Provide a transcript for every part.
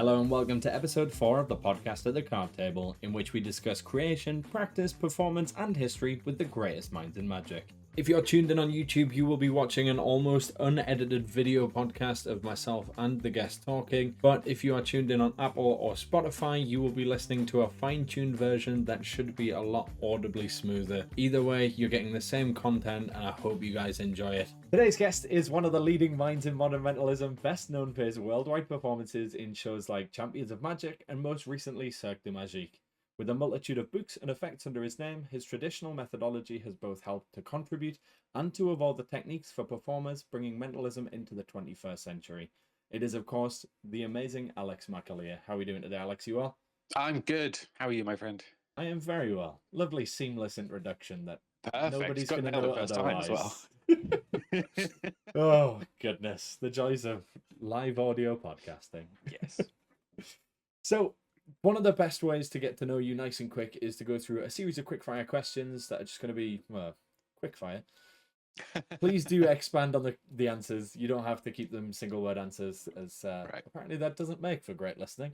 Hello and welcome to episode 4 of the podcast at the card table, in which we discuss creation, practice, performance, and history with the greatest minds in magic. If you're tuned in on YouTube, you will be watching an almost unedited video podcast of myself and the guest talking, but if you are tuned in on Apple or Spotify, you will be listening to a fine-tuned version that should be a lot audibly smoother. Either way, you're getting the same content, and I hope you guys enjoy it. Today's guest is one of the leading minds in modern mentalism, best known for his worldwide performances in shows like Champions of Magic and most recently Cirque Du Magique. With a multitude of books and effects under his name, his traditional methodology has both helped to contribute and to evolve the techniques for performers, bringing mentalism into the 21st century. It is, of course, the amazing Alex McAleer. How are we doing today, Alex? You well? I'm good. How are you, my friend? I am very well. Lovely, seamless introduction that Perfect. nobody's Got going to nailed know the first otherwise. time as well. Oh, goodness. The joys of live audio podcasting. Yes. So, one of the best ways to get to know you nice and quick is to go through a series of quickfire questions that are just going to be, well, quickfire. Please do expand on the answers. You don't have to keep them single word answers, as apparently that doesn't make for great listening.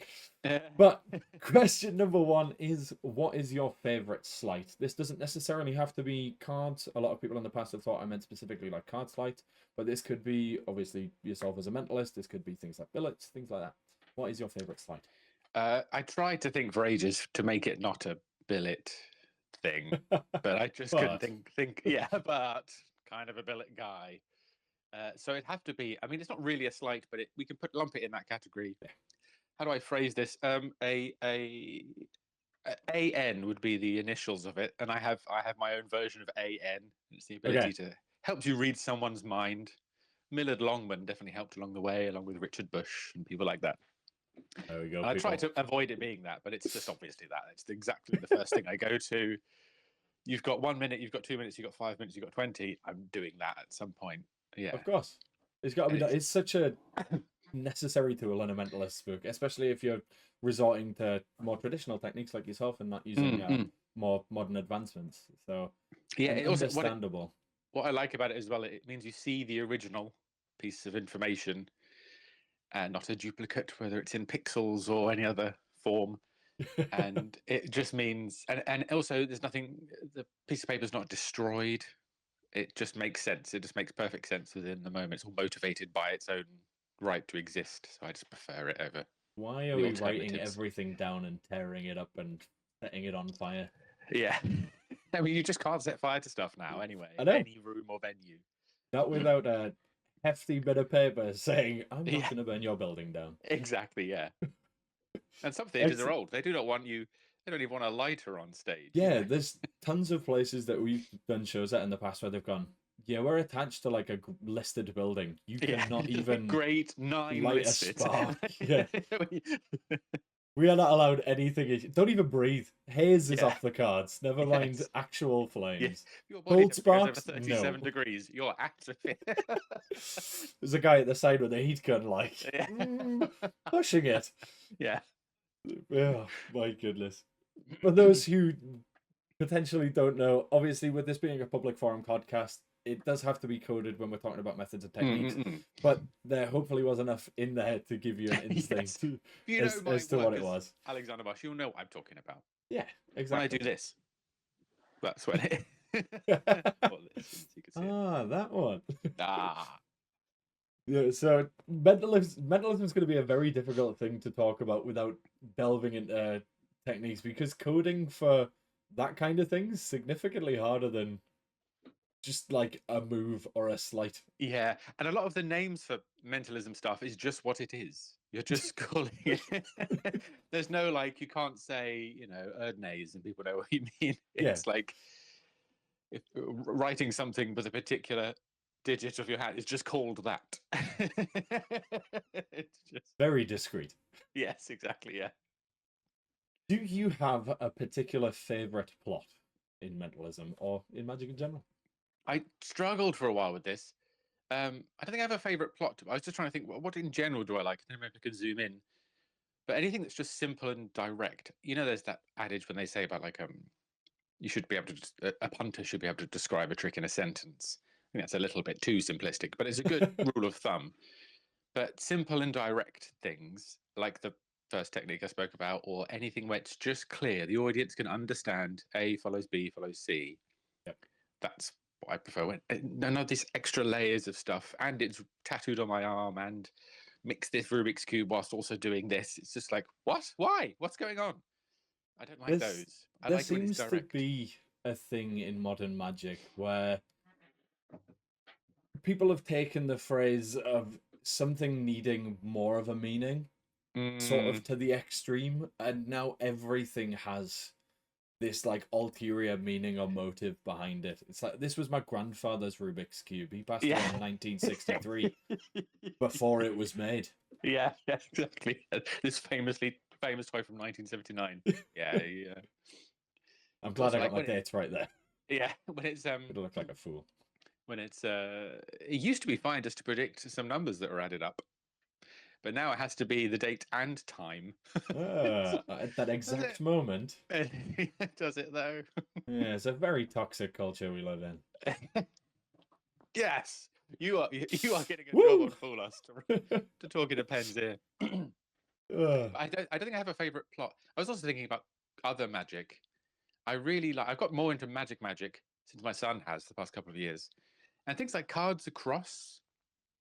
But question number 1 is, what is your favorite sleight? This doesn't necessarily have to be cards. A lot of people in the past have thought I meant specifically like card sleight, but this could be obviously yourself as a mentalist. This could be things like billets, things like that. What is your favorite sleight? I tried to think for ages to make it not a billet thing, but I just couldn't think. Yeah, but kind of a billet guy. So it'd have to be. I mean, it's not really a sleight, but we can lump it in that category. Yeah. How do I phrase this? AN would be the initials of it, and I have my own version of AN. It's the ability to help you read someone's mind. Millard Longman definitely helped along the way, along with Richard Bush and people like that. There we go. And I try to avoid it being that, but it's just obviously that. It's exactly the first thing I go to. You've got 1 minute, you've got 2 minutes, you've got 5 minutes, you've got 20. I'm doing that at some point. Yeah. Of course. It's got to be done. It's such a necessary tool in a mentalist book, especially if you're resorting to more traditional techniques like yourself and not using more modern advancements. So, yeah, it's understandable. What I like about it as well, it means you see the original piece of information and not a duplicate, whether it's in pixels or any other form. And it just means, and also there's nothing, the piece of paper is not destroyed. It just makes sense. It just makes perfect sense within the moment. It's all motivated by its own right to exist. So I just prefer it over. Why are we writing everything down and tearing it up and setting it on fire? Yeah. I mean, you just can't set fire to stuff now anyway. I know. Any room or venue. Not without a hefty bit of paper saying, I'm not going to burn your building down. Exactly, yeah. And some theatres are old. They do not want you, they don't even want a lighter on stage. Yeah, there's tons of places that we've done shows at in the past where they've gone, yeah, we're attached to like a listed building. You cannot even Grade 9 light listed. A spark. Yeah. We are not allowed anything. Don't even breathe. Haze is off the cards. Never mind actual flames. Yes. Your body Cold sparks, 37 degrees. You're active. There's a guy at the side with a heat gun, like pushing it. Yeah. Oh my goodness. For those who potentially don't know, obviously with this being a public forum podcast, it does have to be coded when we're talking about methods and techniques, but there hopefully was enough in there to give you an instinct as to what it was. Alexander Bush, you'll know what I'm talking about. Yeah, exactly. When I do this, that's when it. That one. Yeah, so mentalism is going to be a very difficult thing to talk about without delving into techniques, because coding for that kind of thing is significantly harder than just like a move or a sleight. Yeah, and a lot of the names for mentalism stuff is just what it is. You're just calling it. There's no like, you can't say, Erdnase and people know what you mean. It's like if writing something with a particular digit of your hand is just called that. It's just very discreet. Yes, exactly. Yeah. Do you have a particular favorite plot in mentalism or in magic in general? I struggled for a while with this. I don't think I have a favorite plot. I was just trying to think, what in general do I like? I don't know if I can zoom in. But anything that's just simple and direct. There's that adage when they say about like you should be able to, a punter should be able to describe a trick in a sentence. I think that's a little bit too simplistic, but it's a good rule of thumb. But simple and direct things, like the first technique I spoke about, or anything where it's just clear, the audience can understand A follows B follows C. Yep. That's what I prefer. None of these extra layers of stuff, and it's tattooed on my arm, and mix this Rubik's Cube whilst also doing this. It's just like, what? Why? What's going on? I don't like those. I There like it when it's seems to direct. be a thing in modern magic where people have taken the phrase of something needing more of a meaning sort of to the extreme, and now everything has this like ulterior meaning or motive behind it. It's like, this was my grandfather's Rubik's Cube. He passed away in 1963 before it was made. Yeah, exactly. This famous toy from 1979. Yeah, yeah. I'm glad I got my dates right there. Yeah, when it's It'll look like a fool. When it's it used to be fine just to predict some numbers that were added up, but now it has to be the date and time. At that exact moment. Does it though? Yeah, it's a very toxic culture we live in. Yes, you are getting a job on Fool Us to talk in a pen's ear. I don't think I have a favorite plot. I was also thinking about other magic. I really like. I've got more into magic since my son has the past couple of years, and things like cards across.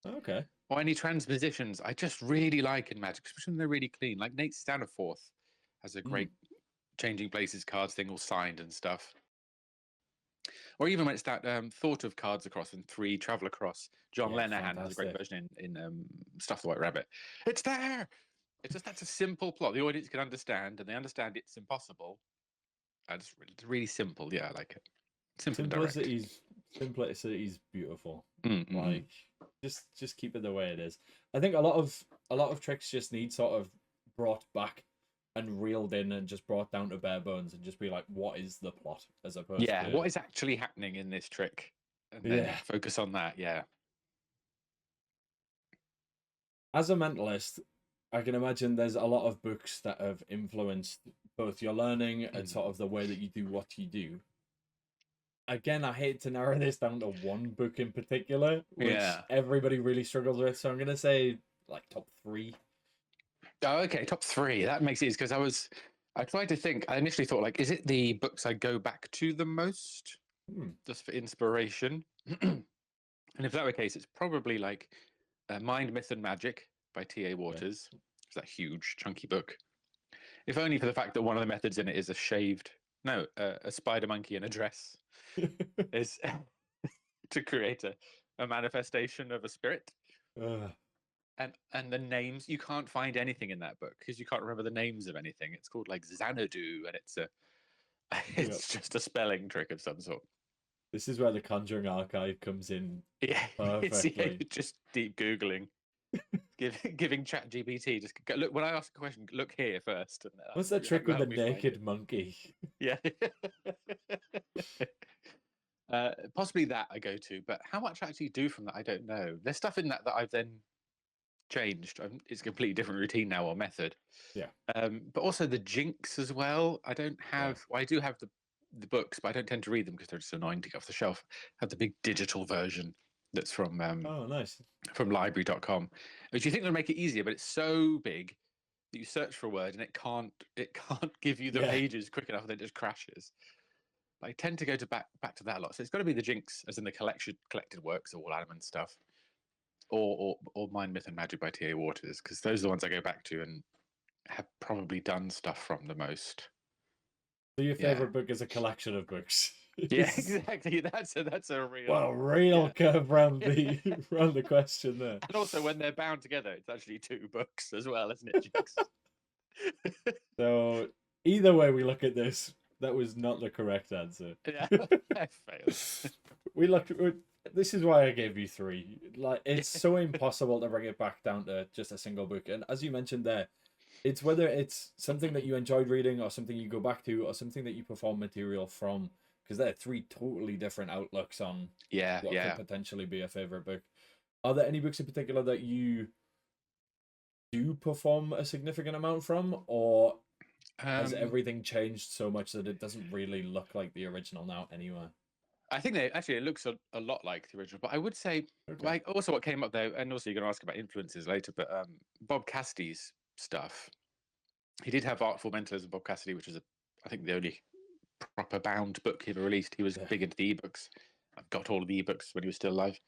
Okay. Or any transpositions, I just really like in Magic, especially when they're really clean. Like Nate Staniforth has a great changing places cards thing all signed and stuff. Or even when it's that thought of cards across and 3 travel across. John Lenihan has a great version in Stuff the White Rabbit. It's there. It's just that's a simple plot the audience can understand, and they understand it's impossible. It's really simple. Yeah, I like it. Simple and direct. Simplicity's beautiful. Like just keep it the way it is. I think a lot of tricks just need sort of brought back and reeled in and just brought down to bare bones and just be like, what is the plot, as opposed to what is actually happening in this trick, and then focus on that. Yeah. As a mentalist, I can imagine there's a lot of books that have influenced both your learning and sort of the way that you do what you do. Again, I hate to narrow this down to one book in particular, which everybody really struggles with. So I'm going to say like top 3. Oh, okay, top 3. That makes it easy because I tried to think. I initially thought, like, is it the books I go back to the most, just for inspiration? And if that were the case, it's probably like Mind, Myth, and Magic by T.A. Waters. It's that huge, chunky book. If only for the fact that one of the methods in it is a spider monkey in a dress is to create a manifestation of a spirit. And the names, you can't find anything in that book because you can't remember the names of anything. It's called like Xanadu, and it's just a spelling trick of some sort. This is where the Conjuring Archive comes in. Yeah, just deep Googling. Giving ChatGPT, just go, look, when I ask a question, look here first. And what's that trick with the naked monkey? Yeah. Possibly that I go to, but how much I actually do from that, I don't know. There's stuff in that I've then changed. It's a completely different routine now or method. Yeah. But also the jinx as well. I don't have. Well, I do have the books, but I don't tend to read them because they're just annoying to get off the shelf. I have the big digital version that's from nice, from library.com, which you think would make it easier, but it's so big that you search for a word and it can't give you the pages quick enough, and it just crashes. I tend to go to back to that a lot. So it's got to be the jinx, as in the collected works of all Adam stuff, or Mind, Myth, and Magic by T.A. Waters, because those are the ones I go back to and have probably done stuff from the most. So your favorite book is a collection of books. Yeah, exactly. That's a real curve round the question there. And also, when they're bound together, it's actually 2 books as well, isn't it, Jinx? So either way we look at this, that was not the correct answer. Yeah, I failed. This is why I gave you 3. Like, it's so impossible to bring it back down to just a single book. And as you mentioned there, it's whether it's something that you enjoyed reading or something you go back to or something that you perform material from, because they're 3 totally different outlooks on what could potentially be a favorite book. Are there any books in particular that you do perform a significant amount from, or has everything changed so much that it doesn't really look like the original now anywhere? I think it looks a lot like the original, but I would say, like, also what came up there, and also you're going to ask about influences later, but Bob Casty's stuff He did have Artful Mentalism, Bob Cassidy, which is, I think, the only proper bound book he ever released. He was big into the ebooks. I've got all of the ebooks when he was still alive.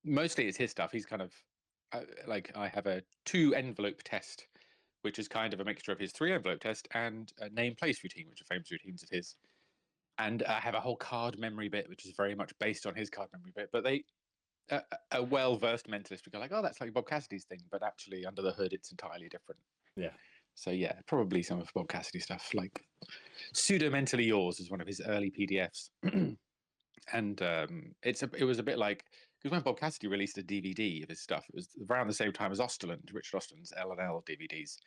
Mostly it's his stuff. He's kind of like, I have a 2-envelope test, which is kind of a mixture of his 3-envelope test and a name place routine, which are famous routines of his. And I have a whole card memory bit, which is very much based on his card memory bit. But a well-versed mentalist would go like, oh, that's like Bob Cassidy's thing, but actually under the hood, it's entirely different. Yeah. So yeah, probably some of Bob Cassidy stuff, like Pseudo Mentally Yours is one of his early PDFs. And it was a bit like, because when Bob Cassidy released a DVD of his stuff, it was around the same time as Osterland, Richard Osterland's L&L DVDs,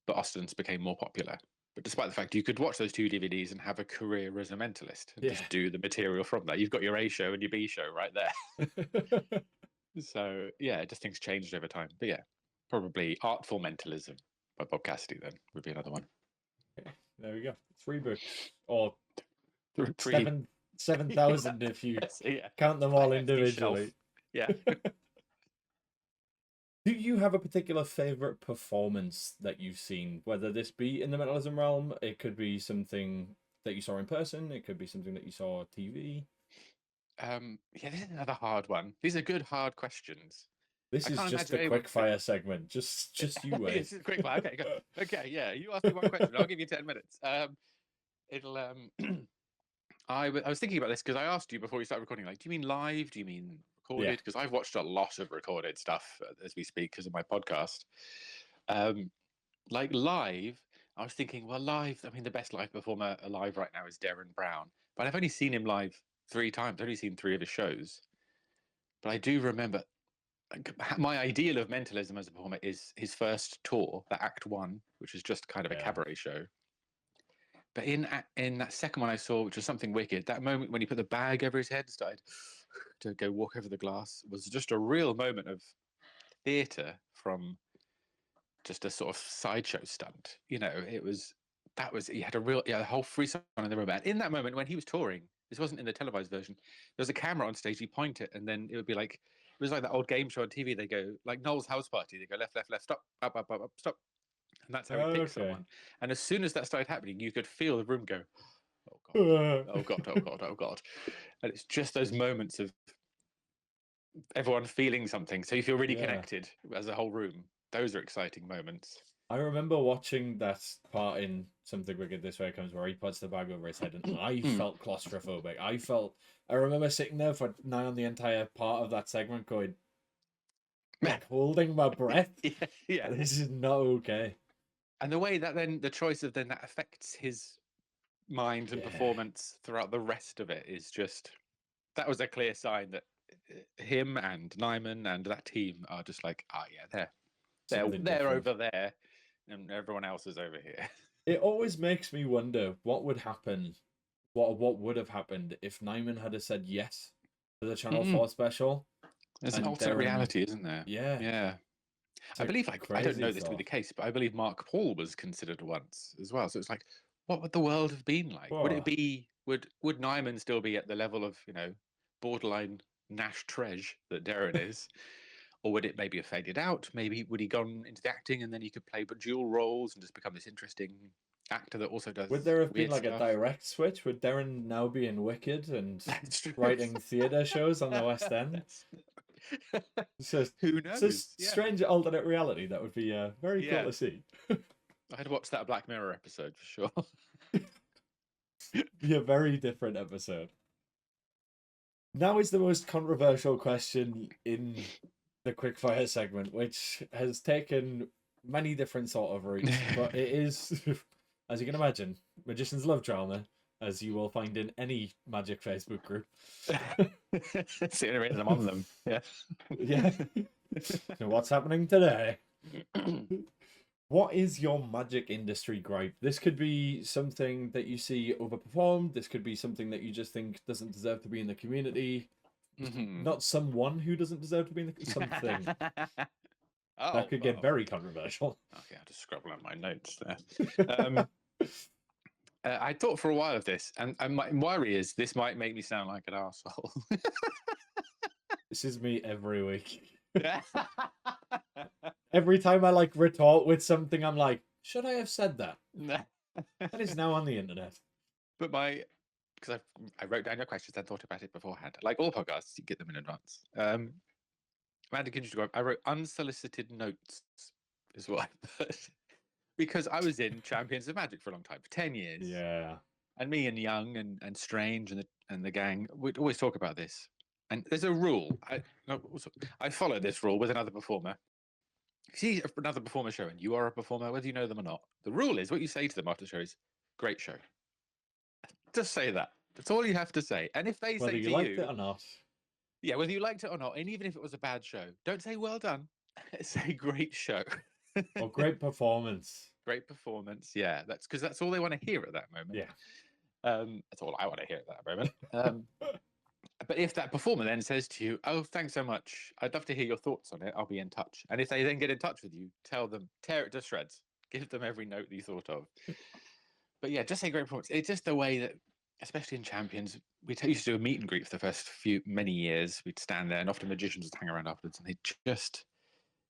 but Osterland's became more popular. But despite the fact you could watch those 2 DVDs and have a career as a mentalist, and just do the material from that, you've got your A show and your B show right there. So yeah, just things changed over time. But yeah, probably Artful Mentalism by Bob Cassidy then would be another one. Okay, there we go. 3 books, or 3. 7,000 if you count them all individually. Yeah. Do you have a particular favorite performance that you've seen? Whether this be in the mentalism realm, it could be something that you saw in person, it could be something that you saw on TV. Yeah, this is another hard one. These are good, hard questions. This is just a quick fire segment. Just you wait. This is a quick fire. Okay, go. Okay, yeah. You ask me one question. I'll give you 10 minutes. It'll. I was thinking about this because I asked you before we started recording. Like, do you mean live? Do you mean recorded? Because I've watched a lot of recorded stuff as we speak because of my podcast. Like live, I was thinking, well, live. I mean, the best live performer alive right now is Darren Brown, but I've only seen him live 3 times. I've only seen 3 of his shows. But I do remember my ideal of mentalism as a performer is his first tour, the Act 1, which is just kind of a cabaret show. But in that second one I saw, which was Something Wicked, that moment when he put the bag over his head and started to go walk over the glass was just a real moment of theatre from just a sort of sideshow stunt. You know, he had a whole free song in the room. And in that moment when he was touring, this wasn't in the televised version, there was a camera on stage, he'd point it, and then it would be like, it was like that old game show on TV. They go, like Noel's House Party, they go left, left, left, stop, up, up, up, up, stop. And that's how he picks someone. And as soon as that started happening, you could feel the room go, oh God, oh God, oh God, oh God. And it's just those moments of everyone feeling something. So you feel really connected as a whole room. Those are exciting moments. I remember watching that part in Something Wicked This Way Comes where he puts the bag over his head, and I felt claustrophobic. I remember sitting there for nigh on the entire part of that segment going, like, holding my breath. Yeah. This is not okay. And the way that then, the choice of then that affects his mind and performance throughout the rest of it is just, that was a clear sign that him and Nyman and that team are just like, they're over there and everyone else is over here. It always makes me wonder what would happen, what would have happened if Nyman had said yes to the Channel 4 special. There's an alternate reality, isn't there? Yeah. I believe, I don't know this to be the case, but I believe Mark Paul was considered once as well. So it's like, what would the world have been like? Would it be, would Nyman still be at the level of, borderline Nash Tresh that Darren is? Or would it maybe have faded out? Maybe would he gone into the acting and then he could play dual roles and just become this interesting actor that also does. Would there have been like a direct switch? Would Darren now be in Wicked and writing theatre shows on the West End? So, who knows? It's a strange alternate reality that would be very cool to see. I'd watch that Black Mirror episode for sure. Be a very different episode. Now is the most controversial question in the quickfire segment, which has taken many different sort of routes, but it is, as you can imagine, magicians love drama, as you will find in any magic Facebook group. It's the only reason I'm on them. Yeah. So what's happening today? What is your magic industry gripe? This could be something that you see overperformed. This could be something that you just think doesn't deserve to be in the community. Not someone who doesn't deserve to be in the something. That could get very controversial. Okay, I'll just scribble out my notes there. I thought for a while of this, and my worry is this might make me sound like an arsehole. This is me every week. every time I like retort with something, I'm like, should I have said that? Nah. That is now on the internet. But because I wrote down your questions and thought about it beforehand. Like all podcasts, you get them in advance. Amanda, can you describe? I wrote unsolicited notes, is what I put. Because I was in Champions of Magic for a long time, for 10 years. Yeah. And me and Young and Strange and the gang would always talk about this. And there's a rule. I follow this rule with another performer. See another performer show, and you are a performer, whether you know them or not. The rule is what you say to them after the show is, great show. Just say that. That's all you have to say. And if they Whether say you to liked you, it or not. yeah, whether you liked it or not, and even if it was a bad show, don't say well done. Say great show. Or great performance. Great performance. Yeah, that's because that's all they want to hear at that moment. Yeah. That's all I want to hear at that moment. But if that performer then says to you, "Oh, thanks so much. I'd love to hear your thoughts on it. I'll be in touch." And if they then get in touch with you, tell them, tear it to shreds. Give them every note that you thought of. But yeah, just say great performance. It's just the way that, especially in Champions, we used to do a meet and greet for the first many years. We'd stand there, and often magicians would hang around afterwards, and they'd just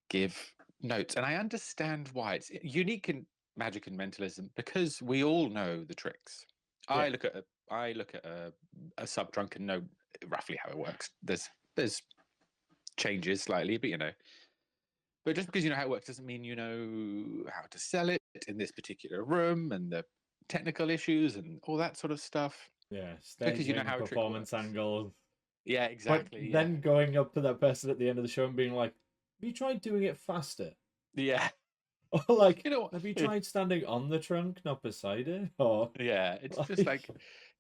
give notes. And I understand why it's unique in magic and mentalism because we all know the tricks. Yeah. I look at a sub trunk and know roughly how it works. There's changes slightly, but But just because you know how it works doesn't mean you know how to sell it in this particular room and the technical issues and all that sort of stuff. Yeah. Because Staging, you know how a trick performance works. angles. Yeah, exactly. But then going up to that person at the end of the show and being like, have you tried doing it faster? Yeah. Or like, You know what? have you tried standing on the trunk, not beside it? Or Yeah, it's just like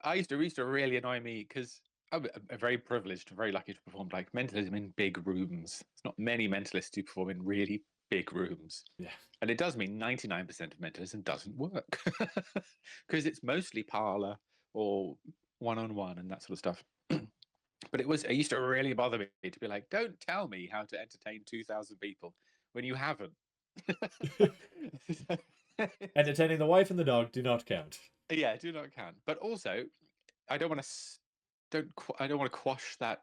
it used to really annoy me because I'm very privileged and very lucky to perform like mentalism in big rooms. There's not many mentalists who perform in really big rooms. Yeah. And it does mean 99% of mentalism doesn't work because it's mostly parlor or one-on-one and that sort of stuff. But it used to really bother me to be like, don't tell me how to entertain 2,000 people when you haven't. Entertaining the wife and the dog do not count. Yeah, do not count. But also, I don't want to quash that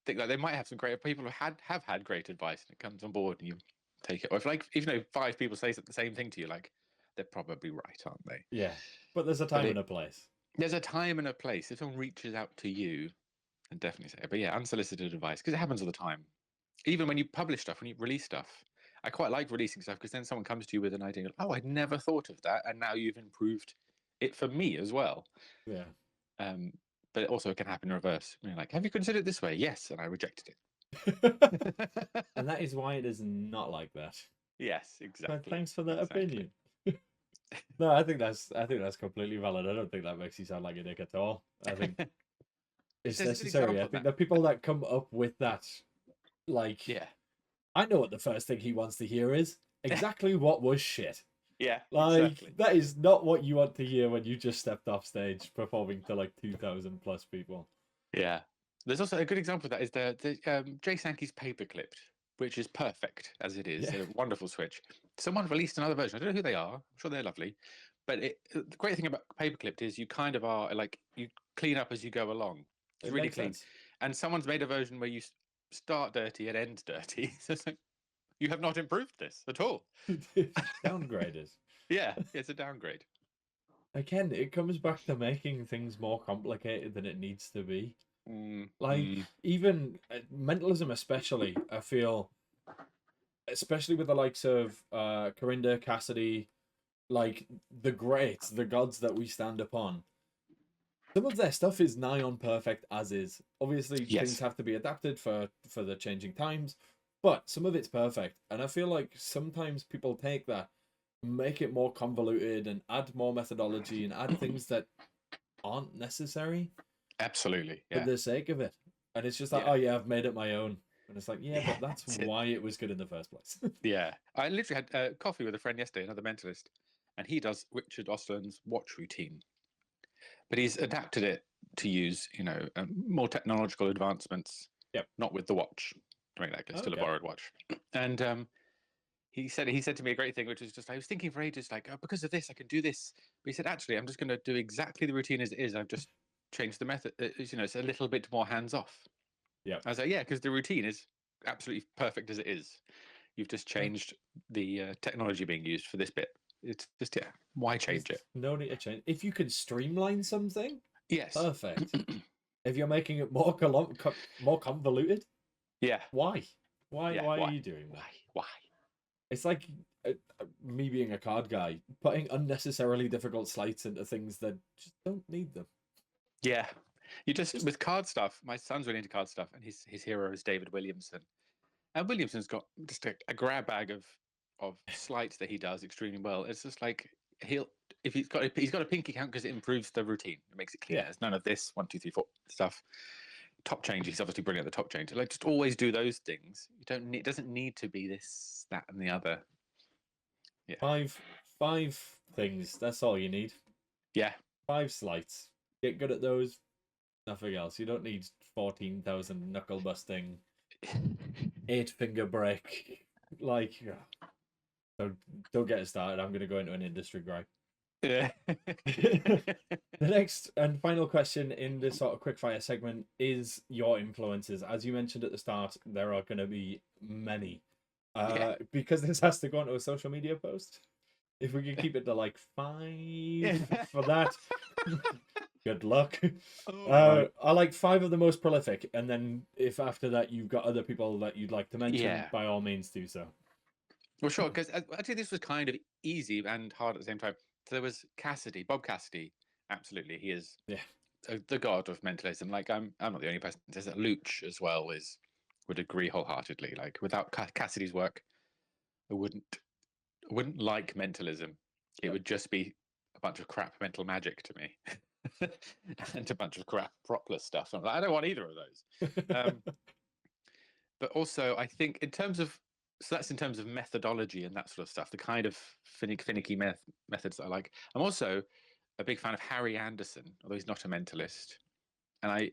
thing. Like they might have some great people who have had great advice, and it comes on board, and you take it. Or if even though 5 people say the same thing to you, like they're probably right, aren't they? Yeah, but there's a time and a place. There's a time and a place. If someone reaches out to you, then definitely say it. But yeah, unsolicited advice because it happens all the time. Even when you publish stuff, when you release stuff, I quite like releasing stuff because then someone comes to you with an idea. Oh, I'd never thought of that, and now you've improved it for me as well. Yeah. But also it can happen in reverse. You're like, have you considered it this way? Yes, and I rejected it. And that is why it is not like that. Yes, exactly. But thanks for that opinion. No, I think that's completely valid. I don't think that makes you sound like a dick at all. I think it's necessary. I think the people that come up with that, like, yeah, I know what the first thing he wants to hear is exactly what was shit. Yeah, like exactly. That is not what you want to hear when you just stepped off stage performing to like 2,000 plus people. Yeah, there's also a good example of that is the Jay Sankey's Paperclipped, which is perfect as it is. Yeah. A wonderful switch. Someone released another version. I don't know who they are. I'm sure they're lovely. But the great thing about Paperclipped is you kind of are like you clean up as you go along. It's really clean. Sense. And someone's made a version where you start dirty and end dirty. So it's like, you have not improved this at all. Downgraded. Yeah, it's a downgrade. Again, it comes back to making things more complicated than it needs to be. Even mentalism, especially, I feel, especially with the likes of Corinda, Cassidy, like the greats, the gods that we stand upon. Some of their stuff is nigh on perfect as is. Obviously, things have to be adapted for the changing times, but some of it's perfect. And I feel like sometimes people take that, make it more convoluted, and add more methodology and add things that aren't necessary. Absolutely, for the sake of it. And it's just like, oh yeah, I've made it my own. And it's like, but that's why it was good in the first place. Yeah. I literally had coffee with a friend yesterday, another mentalist, and he does Richard Ostland's watch routine. But he's adapted it to use, more technological advancements. Yep. Not with the watch. To make that still a borrowed watch. And he said to me a great thing, which was just, I was thinking for ages, like, oh, because of this, I can do this. But he said, actually, I'm just going to do exactly the routine as it is. I've just changed the method. It's a little bit more hands off. Yeah. I was like, yeah, because the routine is absolutely perfect as it is. You've just changed the technology being used for this bit. It's just, yeah, why change it? No need to change. If you can streamline something, Yes. perfect. If you're making it more convoluted, Yeah. why? Why are you doing that? Why? It's like me being a card guy, putting unnecessarily difficult sleights into things that just don't need them. Yeah. You just, with card stuff, my son's really into card stuff, and his hero is David Williamson. And Williamson's got just a grab bag of sleights that he does extremely well. It's just like he's got a pinky count because it improves the routine. It makes it clear. Yeah. There's none of this 1, 2, 3, 4 stuff. Top change. He's obviously brilliant at the top change. Like, just always do those things. You don't need. It doesn't need to be this, that, and the other. Yeah. Five things. That's all you need. Yeah. 5 sleights. Get good at those. Nothing else. You don't need 14,000 knuckle busting, 8-finger break. Like, don't get it started. I'm going to go into an industry gripe. Yeah. The next and final question in this sort of quickfire segment is your influences. As you mentioned at the start, there are going to be many. Because this has to go onto a social media post. If we can keep it to like 5 for that, good luck. I like 5 of the most prolific, and then if after that you've got other people that you'd like to mention, by all means do so. Well, sure, because actually this was kind of easy and hard at the same time. So there was Bob Cassidy. Absolutely, he is the god of mentalism. Like, I'm not the only person. There's a Luch as well would agree wholeheartedly. Like, without Cassidy's work, I wouldn't like mentalism. It would just be a bunch of crap mental magic to me, and a bunch of crap propless stuff. I'm like, I don't want either of those. But also, I think so that's in terms of methodology and that sort of stuff, the kind of finicky methods that I like. I'm also a big fan of Harry Anderson, although he's not a mentalist. And I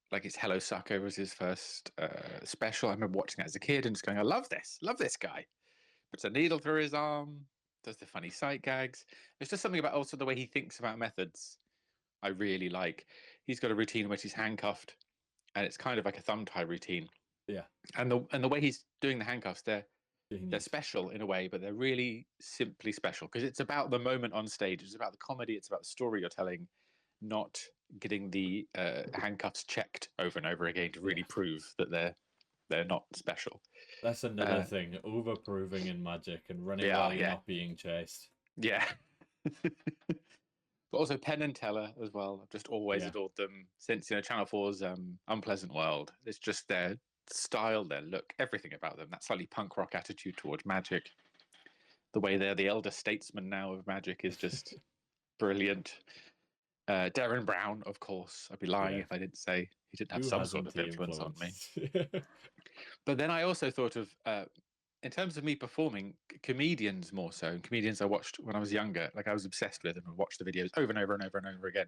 like his Hello Sucker was his first special. I remember watching that as a kid and just going, I love this guy. Puts a needle through his arm, does the funny sight gags. There's just something about also the way he thinks about methods I really like. He's got a routine in which he's handcuffed, and it's kind of like a thumb tie routine. Yeah. And the way he's doing the handcuffs, they're special in a way, but they're really simply special because it's about the moment on stage. It's about the comedy. It's about the story you're telling, not getting the handcuffs checked over and over again to really prove that they're not special. That's another thing, overproving in magic and running while you're not being chased. Yeah. But also Penn and Teller as well. I've just always adored them since Channel 4's Unpleasant World. It's just their style, their look, everything about them. That slightly punk rock attitude towards magic. The way they're the elder statesman now of magic is just brilliant. Darren Brown, of course. I'd be lying if I didn't say he didn't have some sort of influence on me. But then I also thought of, in terms of me performing, comedians more so. And comedians I watched when I was younger, like I was obsessed with them and watched the videos over and over and over and over again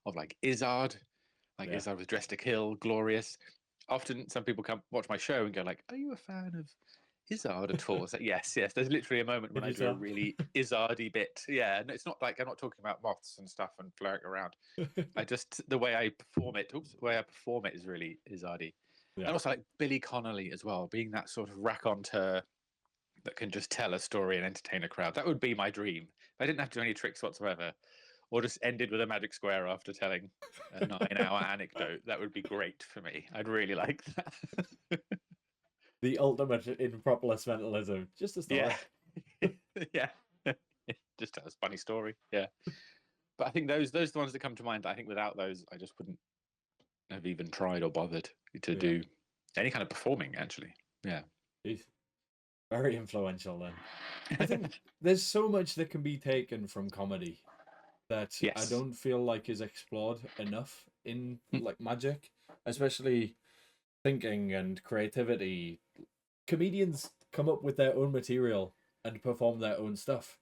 of like Izzard. Izzard was dressed to kill, glorious. Often some people come watch my show and go like, are you a fan of Izzard at all? It's like, yes. There's literally a moment when I do a really Izzard-y bit. Yeah, and it's not like I'm not talking about moths and stuff and flirting around. The way I perform it is really Izzard-y. Yeah. And also like Billy Connolly as well, being that sort of raconteur that can just tell a story and entertain a crowd. That would be my dream. If I didn't have to do any tricks whatsoever, or just ended with a magic square after telling a 9-hour anecdote, that would be great for me. I'd really like that. The ultimate in propolis mentalism. Just a story. Yeah. Just tell a funny story. Yeah. But I think those are the ones that come to mind. I think without those, I just wouldn't have even tried or bothered to do any kind of performing, actually. Yeah. Jeez. Very influential then. I think there's so much that can be taken from comedy that I don't feel like is explored enough in like magic, especially thinking and creativity. Comedians come up with their own material and perform their own stuff.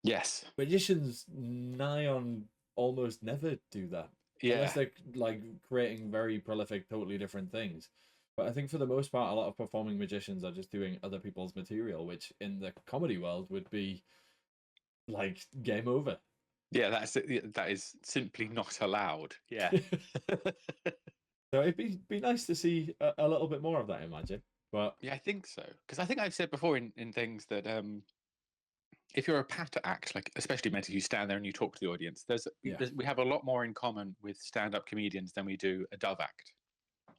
Yes. Magicians nigh on almost never do that. Yeah. Unless they're like creating very prolific, totally different things. But I think for the most part, a lot of performing magicians are just doing other people's material, which in the comedy world would be like game over. Yeah, that is simply not allowed. Yeah. So it'd be nice to see a little bit more of that in magic. But Yeah, I think so. Because I think I've said before in things that if you're a patter act, like especially meant you stand there and you talk to the audience, yeah, we have a lot more in common with stand-up comedians than we do a dove act.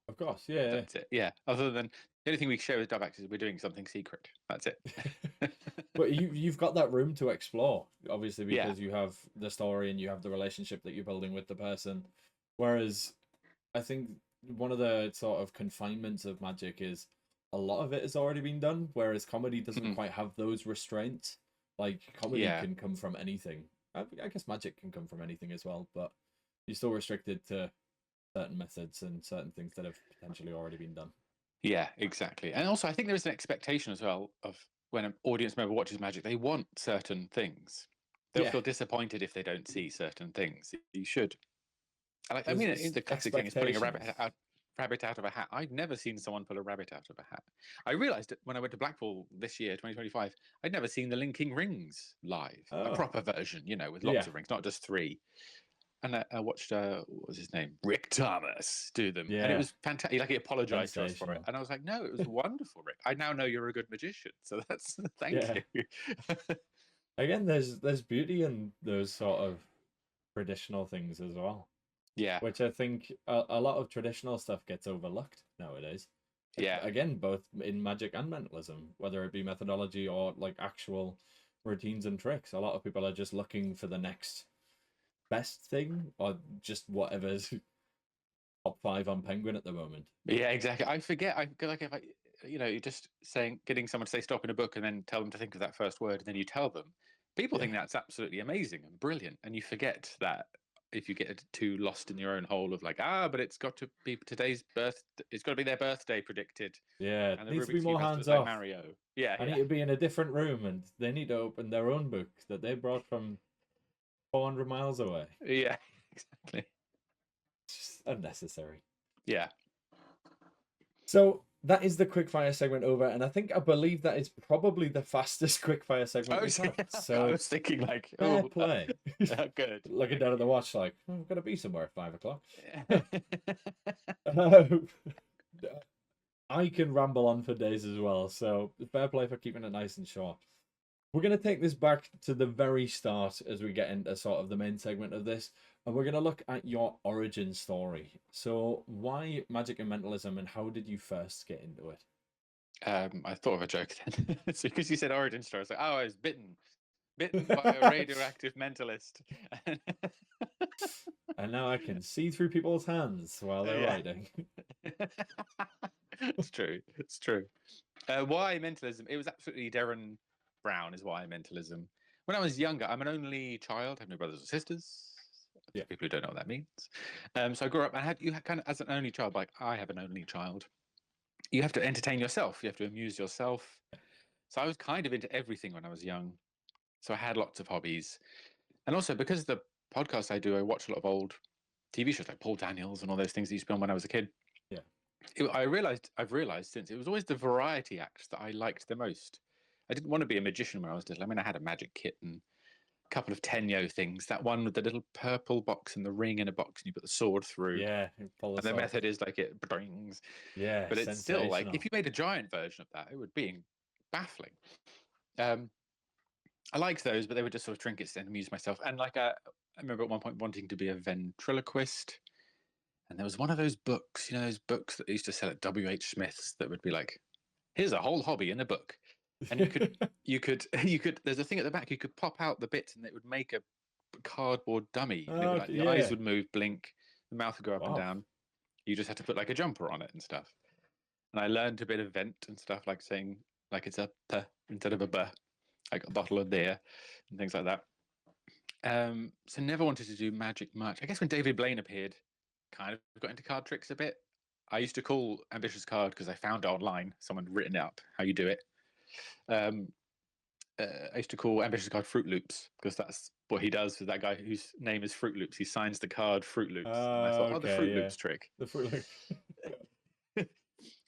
of course, yeah. That's it. Yeah. Other than the only thing we share with dove acts is we're doing something secret. That's it. But you've got that room to explore, obviously, Yeah. because you have the story and you have the relationship that you're building with the person. Whereas I think one of the sort of confinements of magic is a lot of it has already been done, whereas comedy doesn't Mm. quite have those restraints. Like comedy Yeah. can come from anything. I guess magic can come from anything as well, but you're still restricted to certain methods and certain things that have potentially already been done. Yeah, exactly. And also, I think there is an expectation as well of when an audience member watches magic, they want certain things. They'll Yeah, feel disappointed if they don't see certain things. You should. I there's mean, it's the classic thing is pulling a expectations. rabbit out of a hat. I'd never seen someone pull a rabbit out of a hat. I realized it when I went to Blackpool this year, 2025. I'd never seen the Linking Rings live, a Oh, proper version, with lots yeah, of rings, not just three. And I watched what was his name, Rick Thomas, do them, and it yeah, was fantastic. Like he apologized to us for it, sensational. and I was like, "No, it was wonderful, Rick. I now know you're a good magician, so that's thank Yeah. you." Again, there's beauty in those sort of traditional things as well, Yeah, which I think a lot of traditional stuff gets overlooked nowadays. yeah, Again, both in magic and mentalism, whether it be methodology or like actual routines and tricks. A lot of people are just looking for the next best thing or just whatever's top five on Penguin at the moment. yeah, exactly. I forget. I feel like if you're just getting someone to say stop in a book and then tell them to think of that first word, and then you tell them. People Yeah. think that's absolutely amazing and brilliant, and you forget that if you get too lost in your own hole of like, but it's got to be today's birth, it's got to be their birthday predicted, Yeah, it and the needs to be Rubik's more cube has to hands look like off. Mario. Yeah, I yeah, need to be in a different room and they need to open their own book that they brought from 400 miles away. yeah, exactly. It's just unnecessary. Yeah. So that is the quickfire segment over, and I believe that is probably the fastest quickfire segment Oh, we've had. I So was thinking like, fair play. good. Looking down at the watch, like I've got to be somewhere at 5 o'clock. I can ramble on for days as well, so fair play for keeping it nice and short. We're going to take this back to the very start as we get into sort of the main segment of this, and we're going to look at your origin story. So, why magic and mentalism, and how did you first get into it? I thought of a joke then. So because you said origin story, I was like, I was bitten by a radioactive mentalist. And now I can see through people's hands while they're Yeah. writing. It's true. It's true. Why mentalism? It was absolutely Darren Brown is why mentalism. When I was younger, I'm an only child. I have no brothers or sisters. Yeah. For people who don't know what that means. So I grew up and you had kind of as an only child, like I have an only child. You have to entertain yourself. You have to amuse yourself. So I was kind of into everything when I was young. So I had lots of hobbies. And also because of the podcast I do, I watch a lot of old TV shows like Paul Daniels and all those things that used to be on when I was a kid. Yeah. I've realized since it was always the variety acts that I liked the most. I didn't want to be a magician when I was little. I mean, I had a magic kit and a couple of Tenyo things. That one with the little purple box and the ring in a box, and you put the sword through. Yeah. Pull And this the off. method is like it brings, Yeah. but it's still like if Sensational. you made a giant version of that, it would be baffling. Um, I liked those, but they were just sort of trinkets to amuse myself. And I remember at one point wanting to be a ventriloquist. And there was one of those books, those books that they used to sell at WH Smith's that would be like, here's a whole hobby in a book. And there's a thing at the back, you could pop out the bits and it would make a cardboard dummy. And it would Okay, the eyes yeah. would move, blink, the mouth would go up and Wow. down. You just had to put like a jumper on it and stuff. And I learned a bit of vent and stuff, like saying like it's a p instead of a b, like a bottle of beer and things like that. So never wanted to do magic much. I guess when David Blaine appeared, kind of got into card tricks a bit. I used to call Ambitious Card because I found online someone written up how you do it. Um, I used to call Ambitious Card Fruit Loops because that's what he does with that guy whose name is Fruit Loops. He signs the card Fruit Loops, and I thought, the Okay, Fruit yeah. Loops trick. The fruit loop.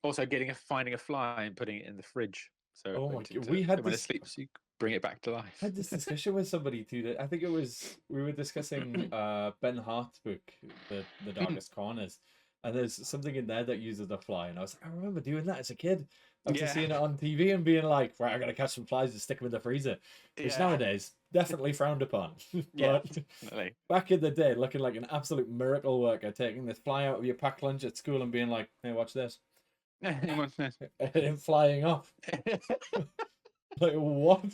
Also, finding a fly and putting it in the fridge so Oh it my went god, into we had when it this. sleeps, you bring it back to life. I had this discussion with somebody too. I think it was we were discussing Ben Hart's book, The Darkest Corners, and there's something in there that uses a fly, and I remember doing that as a kid, after Yeah. seeing it on TV and being like, right, I'm gonna catch some flies and stick them in the freezer, which Yeah. nowadays definitely frowned upon. Yeah, But definitely. back in the day, looking like an absolute miracle worker, taking this fly out of your packed lunch at school and being like, hey, watch this, and then flying off. Like, what?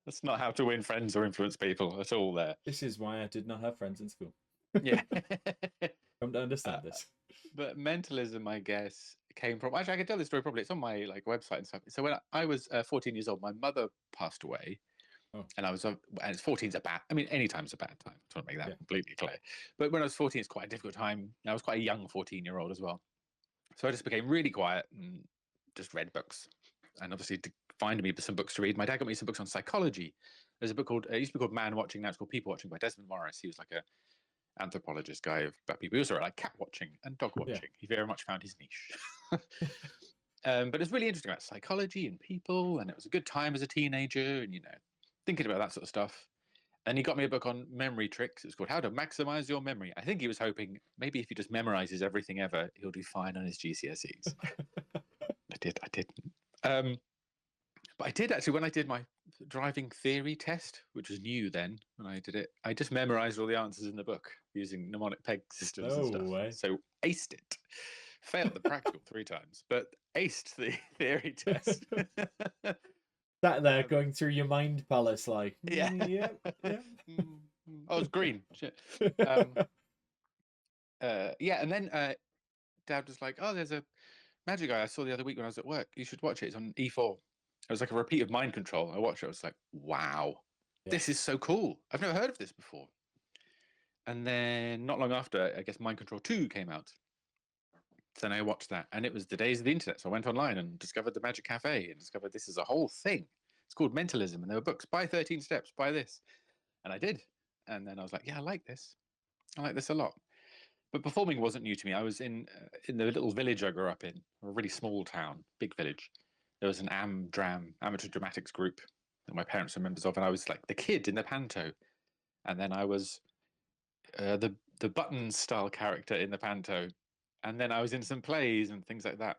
That's not how to win friends or influence people at all there. This is why I did not have friends in school. Yeah. Come to understand this. But mentalism, I guess, came from. Actually, I can tell this story probably. It's on my like website and stuff. So when I was 14 years old, my mother passed away, Oh. and I was. And it's 14's a bad. I mean, any time's a bad time. I just want to make that Yeah. completely clear. But when I was 14, it's quite a difficult time. I was quite a young 14-year-old as well, so I just became really quiet and just read books. And obviously, to find me some books to read, my dad got me some books on psychology. There's a book called. It used to be called Man Watching. Now it's called People Watching by Desmond Morris. He was like a anthropologist guy about people. He also wrote like cat watching and dog watching. Yeah. He very much found his niche. But it's really interesting about psychology and people, and it was a good time as a teenager, and thinking about that sort of stuff. And he got me a book on memory tricks. It's called How to Maximize Your Memory. I think he was hoping maybe if he just memorizes everything ever, he'll do fine on his GCSEs. I didn't. But I did actually, when I did my driving theory test, which was new then when I did it, I just memorized all the answers in the book using mnemonic peg systems and stuff. way. So aced it. Failed the practical 3 times, but aced the theory test. Sat there going through your mind palace like, Yeah. Yeah. Oh, it's green. Shit. Yeah, and then Dad was like, oh, there's a magic guy I saw the other week when I was at work. You should watch it. It's on E4. It was like a repeat of Mind Control. I watched it. I was like, wow, this is so cool. I've never heard of this before. And then not long after, I guess Mind Control 2 came out. So then I watched that. And it was the days of the internet. So I went online and discovered the Magic Cafe and discovered this is a whole thing. It's called Mentalism. And there were books. Buy 13 Steps. Buy this. And I did. And then I was like, yeah, I like this. I like this a lot. But performing wasn't new to me. I was in the little village I grew up in, a really small town, big village. There was an amateur dramatics group that my parents were members of, and I was like the kid in the panto. And then I was the Buttons style character in the panto. And then I was in some plays and things like that.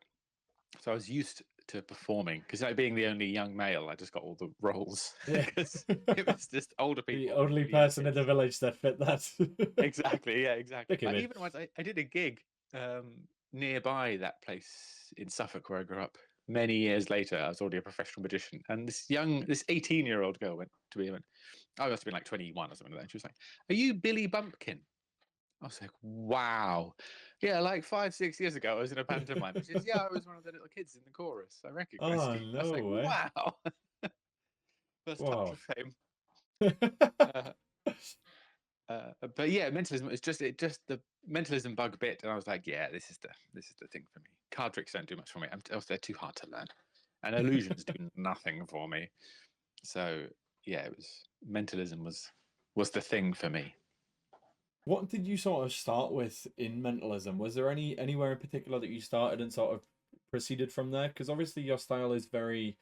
So I was used to performing because being the only young male, I just got all the roles. Because it was just older people. The only person in the village that fit that. Exactly, yeah, exactly. Look at Even once I did a gig nearby that place in Suffolk where I grew up. Many years later, I was already a professional magician, and this 18-year-old girl went to me and went, I must have been like 21 or something like that. She was like, "Are you Billy Bumpkin?" I was like, "Wow, yeah, like 5-6 years ago, I was in a pantomime." She says, "Yeah, I was one of the little kids in the chorus. I recognized you." I was like, way. "Wow." First touch of fame. But yeah, mentalism is just the mentalism bug bit, and I was like, yeah, this is the thing for me. Card tricks don't do much for me. They're too hard to learn, and illusions do nothing for me. So yeah, it was mentalism was the thing for me. What did you sort of start with in mentalism? Was there anywhere in particular that you started and sort of proceeded from there? Because obviously your style is very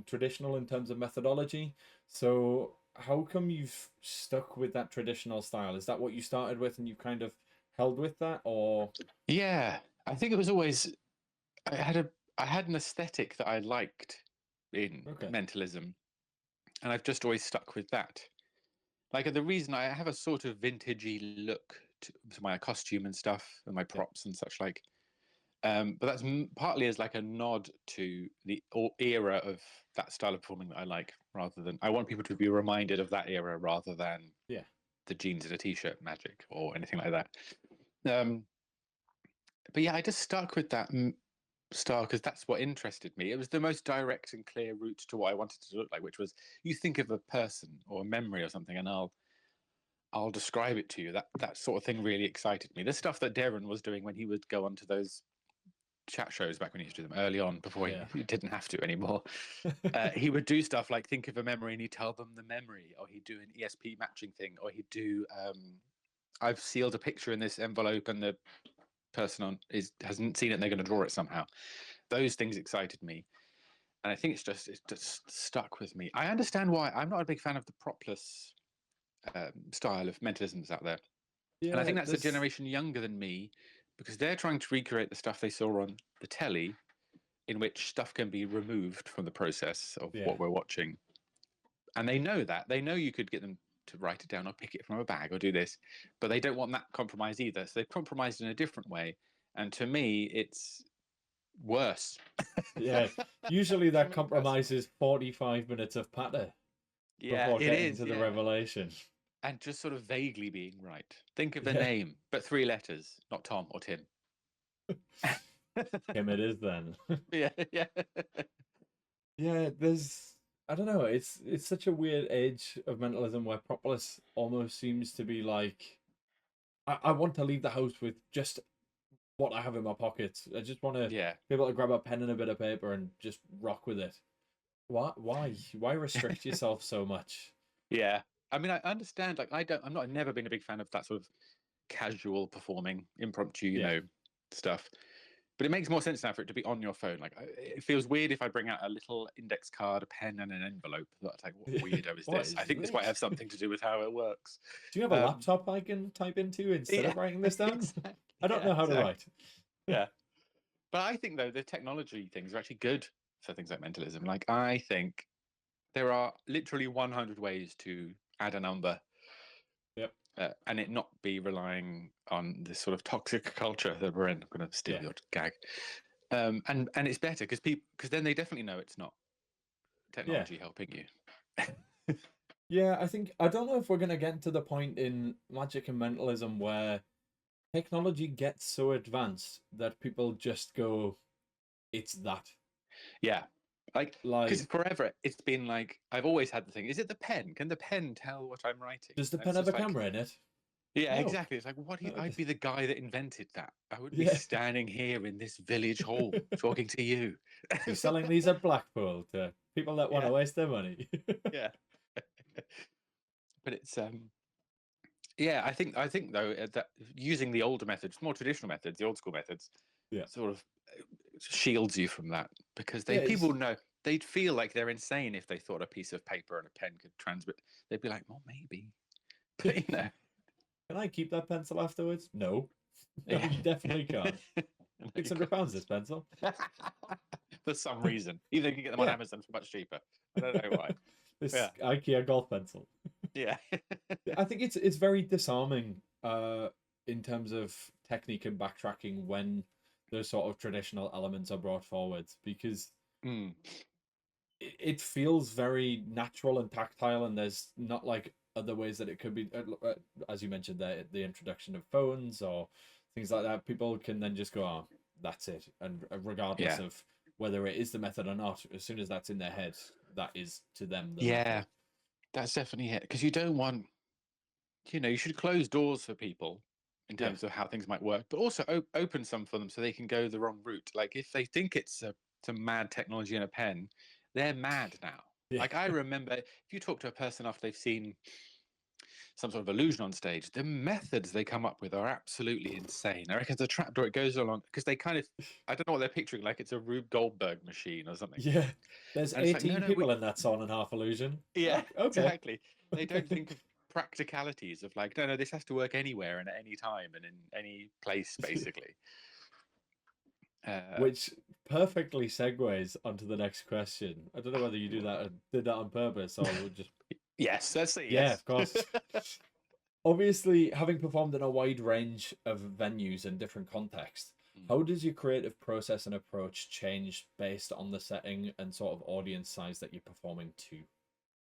traditional in terms of methodology. So how come you've stuck with that traditional style? Is that what you started with and you kind of held with that, or? Yeah, I think it was always I had an aesthetic that I liked in mentalism, and I've just always stuck with that. Like the reason I have a sort of vintagey look to my costume and stuff and my props and such like. But that's partly as like a nod to the era of that style of performing that I like, rather than I want people to be reminded of that era rather than the jeans and a t-shirt magic or anything like that. But yeah, I just stuck with that style because that's what interested me. It was the most direct and clear route to what I wanted to look like, which was you think of a person or a memory or something, and I'll describe it to you. That sort of thing really excited me. The stuff that Darren was doing when he would go onto those chat shows back when he used to do them early on before he didn't have to anymore. He would do stuff like think of a memory and he'd tell them the memory, or he'd do an ESP matching thing, or he'd do I've sealed a picture in this envelope and the person hasn't seen it and they're going to draw it somehow. Those things excited me, and I think it's just stuck with me. I understand why I'm not a big fan of the propless style of mentalisms out there, and I think that's a generation younger than me, because they're trying to recreate the stuff they saw on the telly, in which stuff can be removed from the process of Yeah. what we're watching. And they know that. They know you could get them to write it down or pick it from a bag or do this, but they don't want that compromise either. So they've compromised in a different way. And to me, it's worse. Yeah. Usually that To me, personally. compromises 45 minutes of patter Yeah, before it getting is. to the Yeah. revelation. And just sort of vaguely being right. Think of the Yeah. name, but 3 letters, not Tom or Tim. Him it is then. Yeah, yeah. Yeah, I don't know, it's such a weird age of mentalism where Propolis almost seems to be like I want to leave the house with just what I have in my pockets. I just want to Yeah. be able to grab a pen and a bit of paper and just rock with it. Why restrict yourself so much? Yeah. I mean, I understand, like, I've never been a big fan of that sort of casual performing, impromptu, Yeah. stuff. But it makes more sense now for it to be on your phone. Like, it feels weird if I bring out a little index card, a pen, and an envelope. That's like, what weirdo is What this? is I think this might have something to do with how it works. Do you have a laptop I can type into instead of writing this down? Exactly, I don't know how to write. Yeah. But I think, though, the technology things are actually good for things like mentalism. Like, I think there are literally 100 ways to add a number. Yep. And it not be relying on this sort of toxic culture that we're in. I'm going to steal your gag. And it's better because then they definitely know it's not technology helping you. Yeah, I don't know if we're gonna get to the point in magic and mentalism where technology gets so advanced that people just go, it's that. Yeah. Like, because forever it's been like, I've always had the thing, is it the pen? Can the pen tell what I'm writing? Does the pen have a camera in it? Yeah, No. exactly. It's like, I'd be the guy that invented that. I would be standing here in this village hall talking to you. You're selling these at Blackpool to people that want to waste their money. Yeah. But it's yeah, I think though that using the older methods, more traditional methods, the old school methods, sort of shields you from that, because people know, they'd feel like they're insane if they thought a piece of paper and a pen could transmit. They'd be like, well, maybe, but Can I keep that pencil afterwards? No, no, you definitely can't. £600 this pencil. For some reason, either you can get them on Amazon for much cheaper. I don't know why. This IKEA golf pencil. Yeah. I think it's very disarming in terms of technique and backtracking when those sort of traditional elements are brought forward, because it feels very natural and tactile, and there's not like other ways that it could be, as you mentioned there, the introduction of phones or things like that. People can then just go, oh, that's it, and regardless of whether it is the method or not, as soon as that's in their head, that is to them the method. That's definitely it, because you don't want, you should close doors for people in terms of how things might work, but also open some for them so they can go the wrong route. Like, if they think it's some mad technology in a pen, they're mad now. Like, I remember, if you talk to a person after they've seen some sort of illusion on stage, the methods they come up with are absolutely insane. I reckon it's a trapdoor, it goes along, because they kind of, I don't know what they're picturing, like it's a Rube Goldberg machine or something. Yeah, there's 18 people in that sawn and half illusion. Yeah, exactly. They don't think of practicalities of like, no, this has to work anywhere and at any time and in any place, basically. Which perfectly segues onto the next question. I don't know whether you did that on purpose or just... Yes, let's see. Yeah, of course. Obviously, having performed in a wide range of venues and different contexts, how does your creative process and approach change based on the setting and sort of audience size that you're performing to?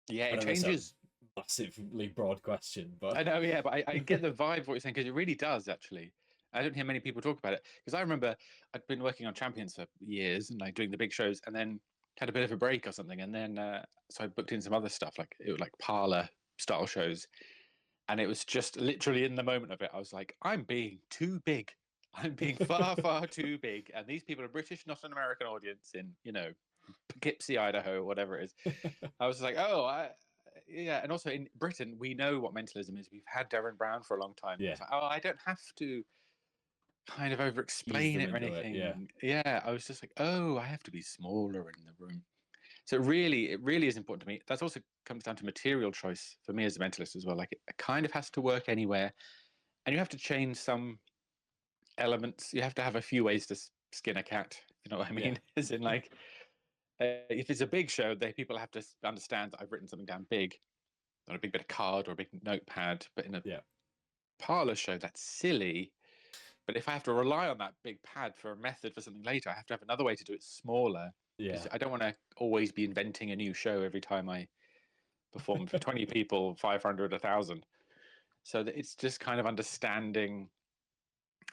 Yeah, it changes. Massively broad question, but I know, but I get the vibe of what you're saying, because it really does, actually. I don't hear many people talk about it, because I remember I'd been working on Champions for years and like doing the big shows, and then had a bit of a break or something, and then so I booked in some other stuff, like it was like parlor style shows, and it was just literally in the moment of it, I was like, I'm being too big. I'm being far, far too big, and these people are British, not an American audience in Poughkeepsie, Idaho, whatever it is. I was like, and also in Britain, we know what mentalism is. We've had Darren Brown for a long time. Yeah. Like, I don't have to kind of over-explain it or anything. I was just like, I have to be smaller in the room. So it really is important to me. That also comes down to material choice for me as a mentalist as well. Like, it kind of has to work anywhere, and you have to change some elements. You have to have a few ways to skin a cat You know what I Yeah. mean? As in, like, if it's a big show, people have to understand that I've written something down big on a big bit of card or a big notepad. But in a Yeah. parlor show, that's silly. But if I have to rely on that big pad for a method for something later, I have to have another way to do it smaller, Yeah. because I don't want to always be inventing a new show every time I perform for 20 people, 500, 1,000. So that it's just kind of understanding,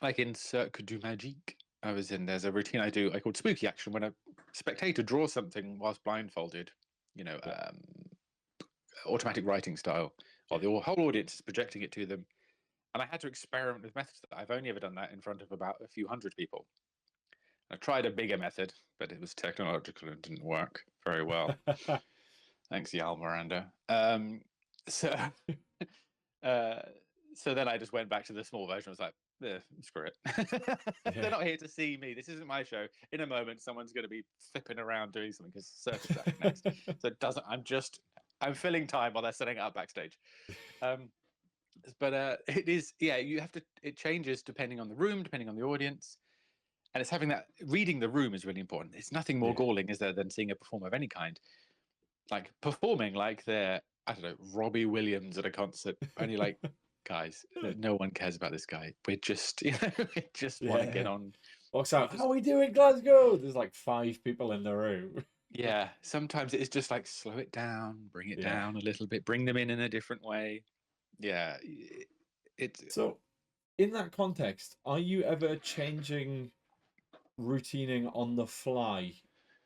like in Cirque Du Magique, there's a routine I called spooky action, when a spectator draws something whilst blindfolded, you know, Yeah. automatic writing style, or the whole audience is projecting it to them. And I had to experiment with methods that I've only ever done that in front of about a few hundred people. I tried a bigger method, but it was technological and didn't work very well. Thanks, Yal Miranda. So, uh, so then I just went back to the small version. I was like, screw it. Yeah. They're not here to see me. This isn't my show. In a moment, someone's going to be flipping around doing something because Circus is next. So it doesn't. I'm filling time while they're setting it up backstage. But it is, yeah. You have to. It changes depending on the room, depending on the audience. And it's having that, reading the room is really important. It's nothing more Yeah. galling, is there, than seeing a performer of any kind, like performing like they're, I don't know, Robbie Williams at a concert. Only like, guys, no one cares about this guy. We're just, we just want to get Yeah. on. Walks out. How are we doing, Glasgow? There's like 5 people in the room. Yeah, sometimes it's just like, slow it down, bring it Yeah. down a little bit, bring them in a different way. Yeah, it's So, in that context, are you ever changing routining on the fly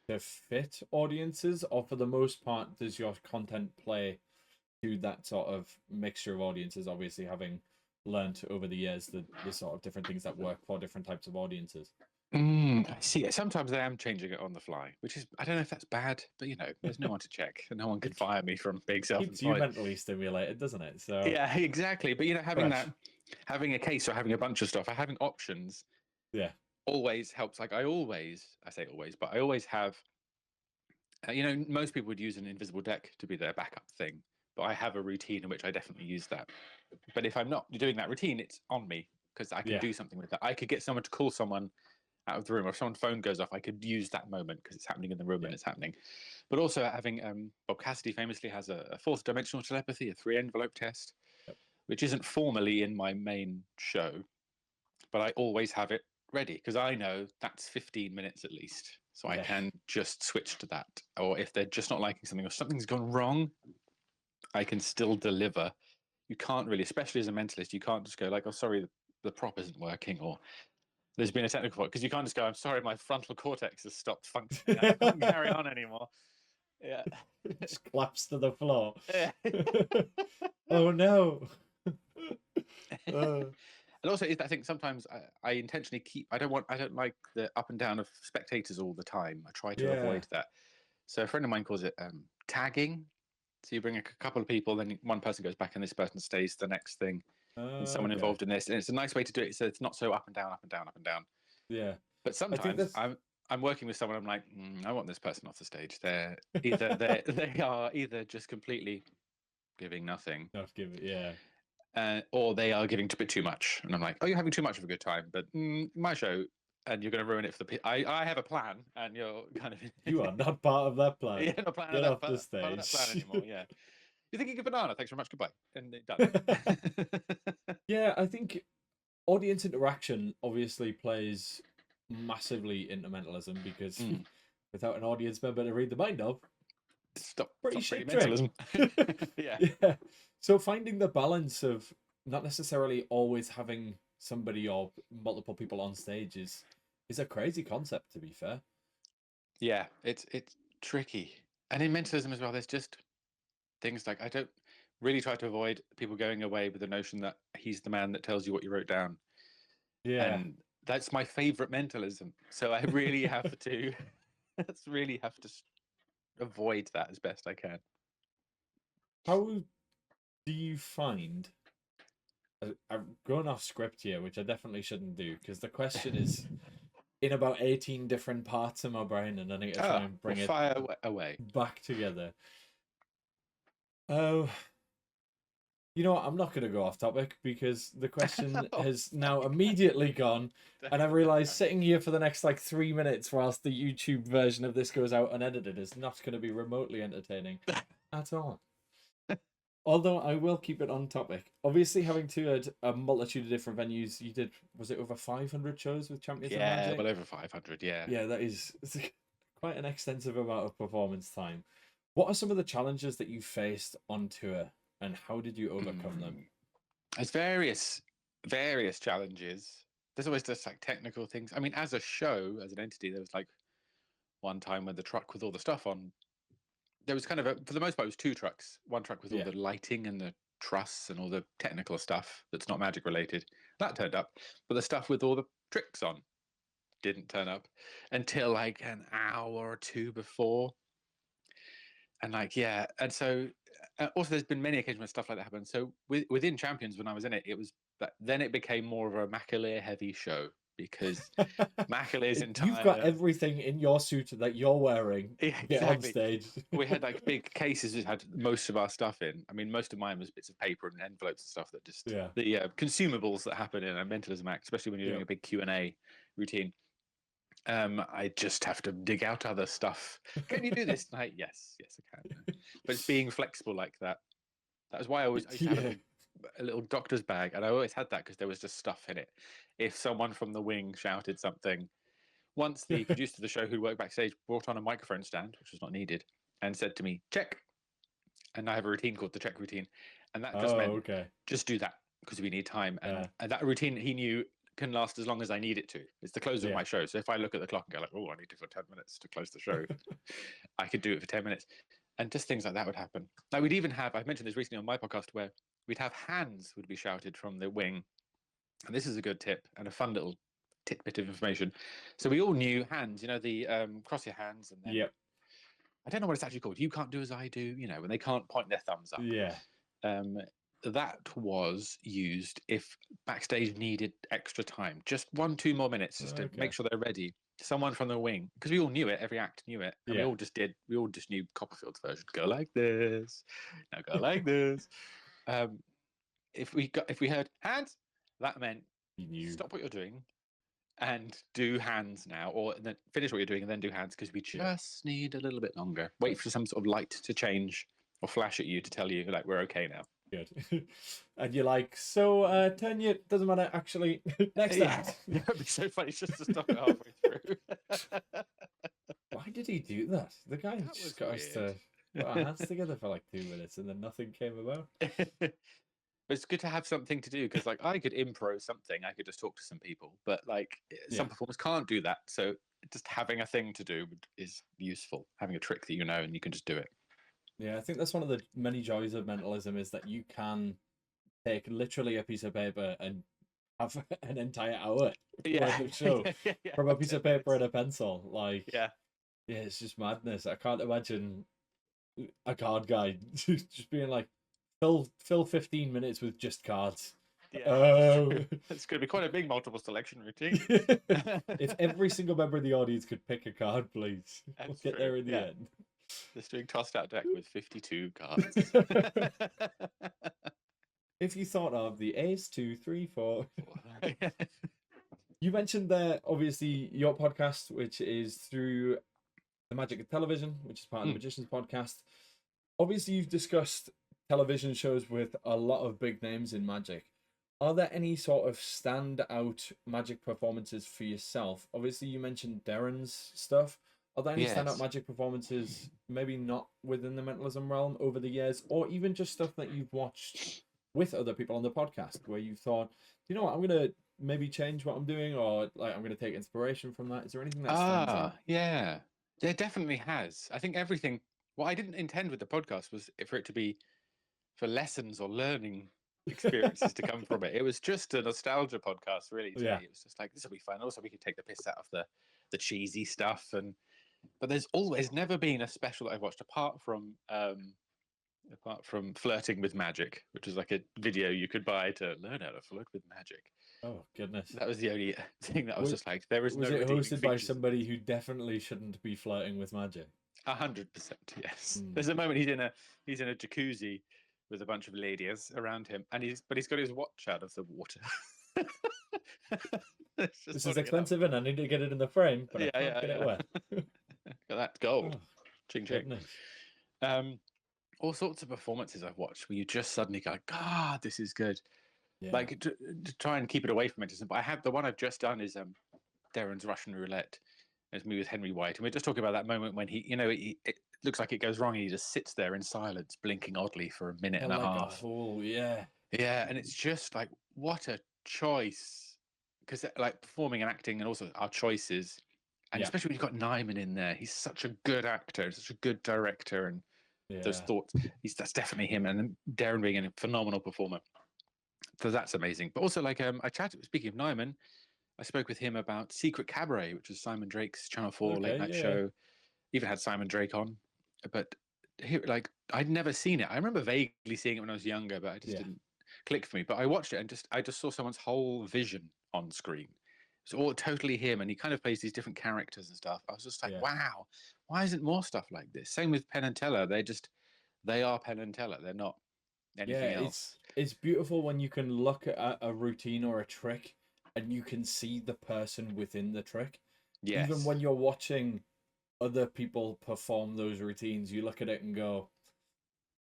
to fit audiences, or for the most part, does your content play to that sort of mixture of audiences? Obviously, having learned over the years the sort of different things that work for different types of audiences. I see. Sometimes I am changing it on the fly, which is, I don't know if that's bad, but there's no one to check, and no one can It fire me from being keeps you self-employed. mentally stimulated, doesn't it? So Yeah, exactly. But fresh. having a case or having a bunch of stuff, or having options Yeah. always helps. Like I say always, but I always have. Most people would use an invisible deck to be their backup thing, but I have a routine in which I definitely use that. But if I'm not doing that routine, it's on me, because I can Yeah. do something with that. I could get someone to call someone out of the room, or if someone's phone goes off, I could use that moment because it's happening in the room Yeah. and it's happening. But also having, Bob Cassidy famously has a fourth dimensional telepathy, a 3 envelope test, Yep. which isn't formally in my main show, but I always have it ready because I know that's 15 minutes at least. So I Yeah. can just switch to that. Or if they're just not liking something, or something's gone wrong, I can still deliver. You can't really, especially as a mentalist, you can't just go like, oh, sorry, the prop isn't working, or there's been a technical fault, because you can't just go, I'm sorry, my frontal cortex has stopped functioning. I can't carry on anymore. Yeah. Just collapsed to the floor. Yeah. Oh no. Uh, And also, I think sometimes I intentionally I don't like the up and down of spectators all the time. I try to yeah. avoid that. So a friend of mine calls it tagging. So you bring a couple of people, then one person goes back and this person stays the next thing, and someone Okay. involved in this. And it's a nice way to do it, so it's not so up and down, up and down, up and down. Yeah. But I think sometimes that's I'm working with someone. I'm like, I want this person off the stage. They are either just completely giving nothing, not give it. Yeah. or they are giving a bit too much. And I'm like, oh, you're having too much of a good time, but my show, and you're going to ruin it for the people. I have a plan, and you're kind of You are not part of that plan. you're not part of Get that off the part of that plan stage. anymore. Yeah, you're thinking of banana. Thanks very much. Goodbye. And done. Yeah, I think audience interaction obviously plays massively into mentalism because without an audience member to read the mind of, Stop. pretty Stop shit trick. mentalism. Yeah. Yeah. So finding the balance of not necessarily always having somebody or multiple people on stage is a crazy concept, to be fair. Yeah, it's tricky. And in mentalism as well, there's just things like, I don't really try to avoid people going away with the notion that he's the man that tells you what you wrote down. Yeah. And that's my favorite mentalism. So I really have to avoid that as best I can. How do you find? I'm going off script here, which I definitely shouldn't do because the question is in about 18 different parts of my brain, and I need to try and bring it fire away. back together. Oh, You know what? I'm not going to go off topic because the question Oh, has now immediately gone. And I realize sitting here for the next like 3 minutes whilst the YouTube version of this goes out unedited is not going to be remotely entertaining at all. Although I will keep it on topic. Obviously, having toured a multitude of different venues, you did, was it over 500 shows with Champions of yeah, Magic? well over 500. Yeah. Yeah, that is quite an extensive amount of performance time. What are some of the challenges that you faced on tour and how did you overcome them? There's various challenges. There's always just like technical things. I mean, as a show, as an entity, there was like one time when the truck with all the stuff on, there was kind of for the most part, it was two trucks. One truck with all Yeah. the lighting and the truss and all the technical stuff that's not magic related. That turned up, but the stuff with all the tricks on didn't turn up until like an hour or two before. And like, yeah, and so also there's been many occasions when stuff like that happened. So within Champions, when I was in it, it was then it became more of a McAleer heavy show because McAleer's entire You've got everything in your suit that you're wearing. yeah, Get on exactly. stage. We had like big cases that had most of our stuff in. I mean, most of mine was bits of paper and envelopes and stuff that just Yeah. the consumables that happen in a Mentalism act, especially when you're doing a big Q&A routine. I just have to dig out other stuff. Can you do this tonight? Yes, I can. But it's being flexible like that. That was why I used to have a little doctor's bag, and I always had that because there was just stuff in it. If someone from the wing shouted something, once the producer of the show who worked backstage brought on a microphone stand, which was not needed, and said to me, "Check." And I have a routine called the check routine, and that just meant just do that because we need time. And that routine he knew can last as long as I need it to. It's the close of my show. So if I look at the clock and go like, "Oh, I need it for 10 minutes to close the show," I could do it for 10 minutes. And just things like that would happen. Like we'd even have, I've mentioned this recently on my podcast, where we'd have hands would be shouted from the wing. And this is a good tip and a fun little tidbit of information. So we all knew hands, you know, the cross your hands and then I don't know what it's actually called. You can't do as I do, you know, when they can't point their thumbs up. Yeah. That was used if backstage needed extra time, just 1-2 more minutes, just to make sure they're ready. Someone from the wing, because we all knew it, every act knew it, and we all just knew Copperfield's version. Go like this, now go like this. If we heard hands, that meant stop what you're doing and do hands now, or then finish what you're doing and then do hands because we just need a little bit longer. Wait for some sort of light to change or flash at you to tell you like we're okay now. Good. And you're like, so turn your doesn't matter actually. Next act. Yeah, it'd be so funny just to stop it halfway through. Why did he do that? The guy just got us to put our hands together for like 2 minutes and then nothing came about. But it's good to have something to do because, like, I could improv something, I could just talk to some people, but like some performers can't do that. So just having a thing to do is useful. Having a trick that you know and you can just do it. Yeah, I think that's one of the many joys of Mentalism is that you can take literally a piece of paper and have an entire hour worth of show from a piece of paper and a pencil. Like, yeah, it's just madness. I can't imagine a card guy just being like, fill 15 minutes with just cards. It's going to be quite a big multiple selection routine. If every single member of the audience could pick a card, please. We'll get there in the end. Just doing tossed out deck with 52 cards. If you thought of the ace, 2, 3, 4. You mentioned there, obviously, your podcast, which is through the Magic of Television, which is part of the Magicians podcast. Obviously, you've discussed television shows with a lot of big names in Magic. Are there any sort of standout Magic performances for yourself? Obviously, you mentioned Darren's stuff. Are there any standout Magic performances, maybe not within the Mentalism realm over the years, or even just stuff that you've watched with other people on the podcast where you thought, you know what, I'm going to maybe change what I'm doing, or like I'm going to take inspiration from that? Is there anything that stands out? Yeah, there definitely has. I think everything, what I didn't intend with the podcast was for it to be for lessons or learning experiences to come from it. It was just a nostalgia podcast, really, to me. It was just like, this will be fun. Also, we could take the piss out of the cheesy stuff. But there's always never been a special that I've watched apart from Flirting with Magic, which was like a video you could buy to learn how to flirt with magic. Oh, goodness. That was the only thing that was just like, there is no. Was it hosted by somebody who definitely shouldn't be flirting with magic? 100%, yes. There's a moment he's in a jacuzzi with a bunch of ladies around him, and he's got his watch out of the water. It's just This is holding it up. expensive and I need to get it in the frame, but I Yeah, can't get it yeah, wet. yeah. Got that gold. Oh, Ching ching. goodness. Um, all sorts of performances I've watched where you just suddenly go, God, this is good. Yeah. Like to try and keep it away from it, but I have the one I've just done is Darren's Russian Roulette. It's me with Henry White, and we're just talking about that moment when it looks like it goes wrong, and he just sits there in silence, blinking oddly for a minute Yeah, and a like a half. fool, yeah. Yeah, and it's just like what a choice, because like performing and acting, and also our choices, and Yeah. especially when you've got Nyman in there, he's such a good actor, such a good director, and those Yeah. thoughts, that's definitely him, and then Darren being a phenomenal performer. So that's amazing. But also, like, I chatted. Speaking of Nyman, I spoke with him about Secret Cabaret, which was Simon Drake's Channel 4 late Okay, night yeah. show. Even had Simon Drake on, but here, like, I'd never seen it. I remember vaguely seeing it when I was younger, but it just didn't click for me. But I watched it, and I just saw someone's whole vision on screen. It's all totally him, and he kind of plays these different characters and stuff. I was just like, Yeah. wow, why isn't more stuff like this? Same with Penn and Teller. They are Penn and Teller. They're not Yeah, anything else. it's beautiful when you can look at a routine or a trick and you can see the person within the trick. Yes. Even when you're watching other people perform those routines, you look at it and go,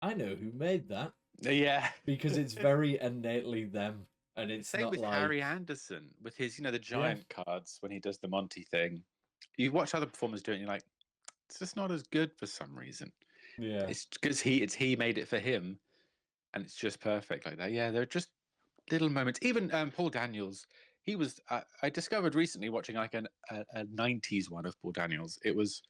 I know who made that. Yeah. Because it's very innately them. And it's Same not with like Harry Anderson with his, the giant cards when he does the Monty thing. You watch other performers do it, and you're like, it's just not as good for some reason. Yeah. It's because he made it for him, and it's just perfect like that. Yeah, they're just little moments. Even Paul Daniels, he was. I discovered recently watching like a '90s one of Paul Daniels. It was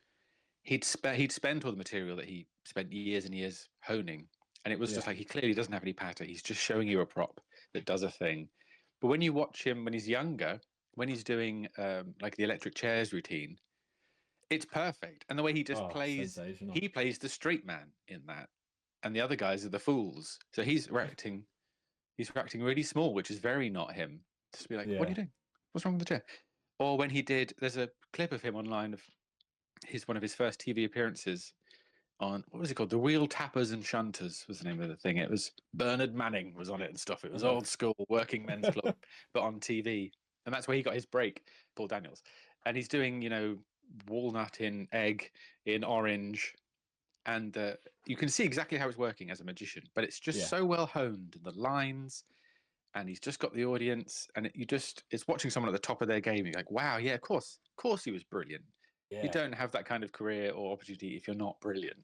he'd spent all the material that he spent years and years honing, and it was just like he clearly doesn't have any patter. He's just showing you a prop that does a thing. But when you watch him when he's younger, when he's doing like the electric chairs routine, it's perfect. And the way he just plays, sensational. he plays the straight man in that, and the other guys are the fools. So he's reacting really small, which is very not him. Just be like, what are you doing? What's wrong with the chair? Or when he did, there's a clip of him online of one of his first TV appearances on, what was it called? The Wheel Tappers and Shunters was the name of the thing. It was Bernard Manning was on it and stuff. It was old school working men's club, but on TV. And that's where he got his break, Paul Daniels. And he's doing, walnut in egg in orange. And you can see exactly how it's working as a magician, but it's just so well honed, the lines, and he's just got the audience, and it's watching someone at the top of their game. You're like, wow, yeah, of course he was brilliant. You don't have that kind of career or opportunity if you're not brilliant.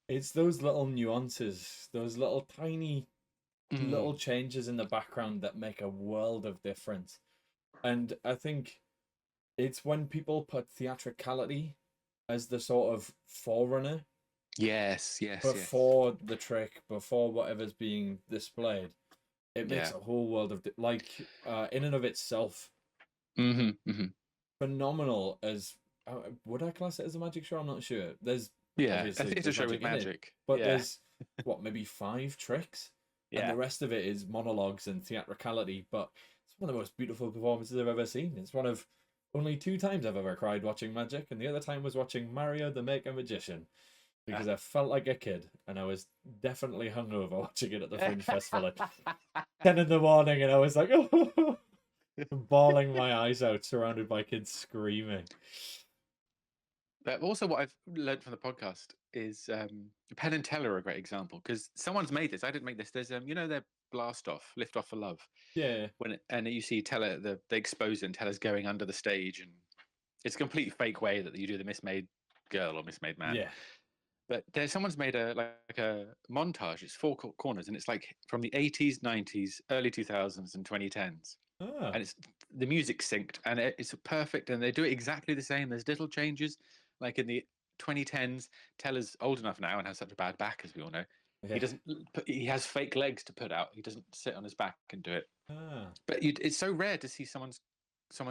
It's those little nuances, those little tiny little changes in the background that make a world of difference. And I think it's when people put theatricality as the sort of forerunner. Yes. Before the trick, before whatever's being displayed, it makes a whole world of in and of itself. Phenomenal as would I class it as a magic show? I'm not sure. There's obviously it's a show with magic, but there's maybe 5 tricks, and the Yeah. rest of it is monologues and theatricality. But it's one of the most beautiful performances I've ever seen. It's one of only 2 times I've ever cried watching magic, and the other time was watching Mario the Maker Magician, because I felt like a kid, and I was definitely hungover watching it at the Fringe Festival at 10 in the morning, and I was like, oh, bawling my eyes out, surrounded by kids screaming. But also, what I've learned from the podcast is Penn and Teller are a great example, because someone's made this. I didn't make this. There's their blast off, lift off for love. Yeah. And you see Teller, they expose it, and Teller's going under the stage, and it's a complete fake way that you do the mismade girl or mismade man. Yeah. But someone's made a montage. It's 4 corners, and it's like from the 80s, 90s, early 2000s, and 2010s. Ah. And it's the music synced, and it's perfect. And they do it exactly the same. There's little changes, like in the 2010s. Teller's old enough now and has such a bad back, as we all know. Yeah. He doesn't. He has fake legs to put out. He doesn't sit on his back and do it. Ah. But it's so rare to see someone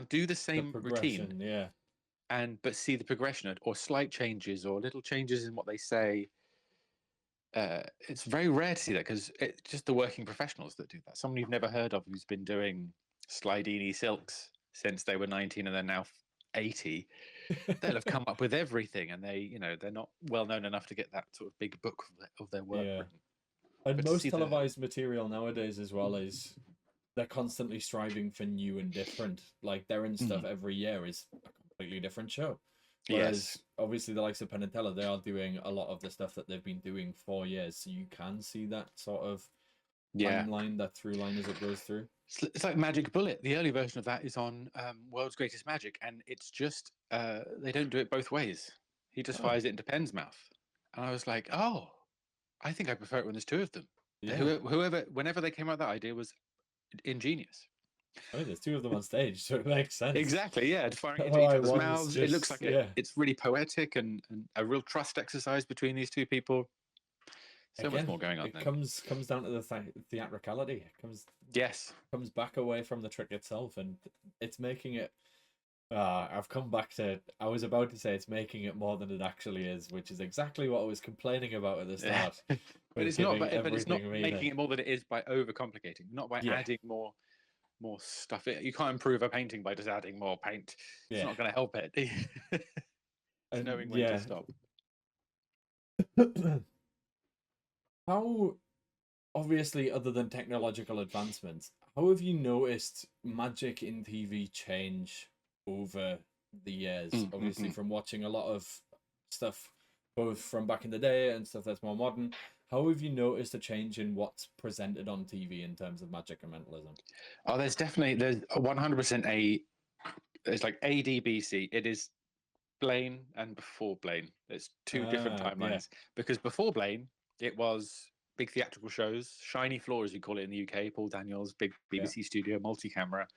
do the same routine, but see the progression or slight changes or little changes in what they say. It's very rare to see that, because it's just the working professionals that do that. Someone you've never heard of who's been doing Slidini silks since they were 19 and they're now 80. They'll have come up with everything, and they're not well known enough to get that sort of big book of their work written. And But to most see the televised material nowadays as well is they're constantly striving for new and different. Like their in stuff Mhm. every year is a completely different show. Yes, Whereas obviously the likes of Penn and Teller, they are doing a lot of the stuff that they've been doing for years. So you can see that sort of yeah. timeline, that through line as it goes through. It's like Magic Bullet. The early version of that is on World's Greatest Magic, and it's just they don't do it both ways. He just Oh, fires it into Penn's mouth, and I was like, oh, I think I prefer it when there's two of them. yeah. Whenever they came out with that idea was ingenious. I mean, there's two of them on stage, so it makes sense. Exactly, yeah. Firing into each Why other's one's mouths. It looks just, like yeah. it's really poetic and a real trust exercise between these two people. So much Again, more going on it then. comes down to the theatricality. It Yes. comes back away from the trick itself, and it's making it. I've come back to. I was about to say it's making it more than it actually is, which is exactly what I was complaining about at the start. But it's not. But it's not making it more than it is by overcomplicating, not by adding more stuff. You can't improve a painting by just adding more paint. It's not going to help it. It's and knowing when to stop. How, obviously, other than technological advancements, how have you noticed magic in TV change over the years? Obviously, from watching a lot of stuff, both from back in the day and stuff that's more modern. How have you noticed a change in what's presented on TV in terms of magic and mentalism? Oh, there's 100% it's like ADBC. It is Blaine and before Blaine. There's two different timelines because before Blaine, it was big theatrical shows, shiny floor as you call it in the UK. Paul Daniels, big BBC studio, multi-camera.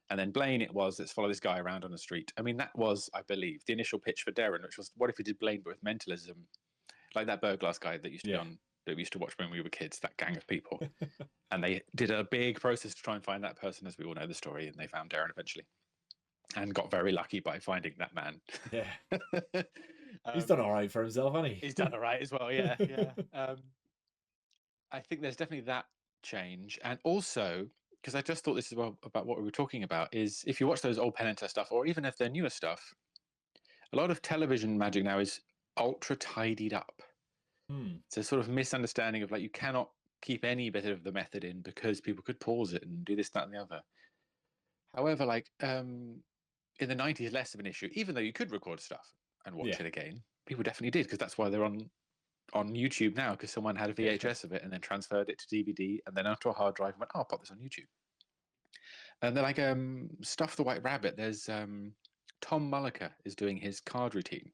And then Blaine, it was let's follow this guy around on the street. I mean, that was, I believe, the initial pitch for Darren, which was what if we did Blaine but with mentalism, like that Burglass guy that used to be on, that we used to watch when we were kids, that gang of people. And they did a big process to try and find that person, as we all know the story, and they found Darren eventually, and got very lucky by finding that man. Yeah, he's done all right for himself, hasn't he? He's done all right as well. Yeah, yeah. I think there's definitely that change, and also because I just thought this as well about what we were talking about is if you watch those old Penn and Teller stuff, or even if they're newer stuff, a lot of television magic now is ultra tidied up. It's a sort of misunderstanding of like you cannot keep any bit of the method in because people could pause it and do this, that, and the other. However, like in the 90s, less of an issue, even though you could record stuff and watch it again. People definitely did because that's why they're on YouTube now, because someone had a VHS of it and then transferred it to DVD and then onto a hard drive and went, oh, I'll pop this on YouTube. And they're like Stuff the White Rabbit. There's Tom Mulliker is doing his card routine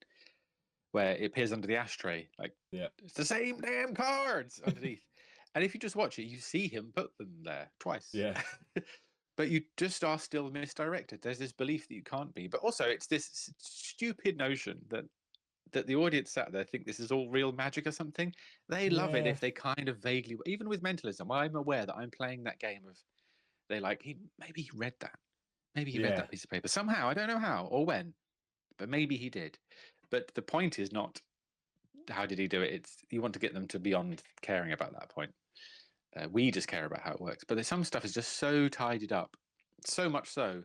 where it appears under the ashtray. Like, it's the same damn cards underneath. And if you just watch it, you see him put them there twice. Yeah. But you just are still misdirected. There's this belief that you can't be. But also, it's this stupid notion that the audience sat there think this is all real magic or something. They love it if they kind of vaguely, even with mentalism, I'm aware that I'm playing that game of, they like, maybe he read that. Maybe he read that piece of paper. Somehow, I don't know how or when, but maybe he did. But the point is not how did he do it. It's you want to get them to beyond caring about that point. We just care about how it works. But some stuff is just so tidied up, so much so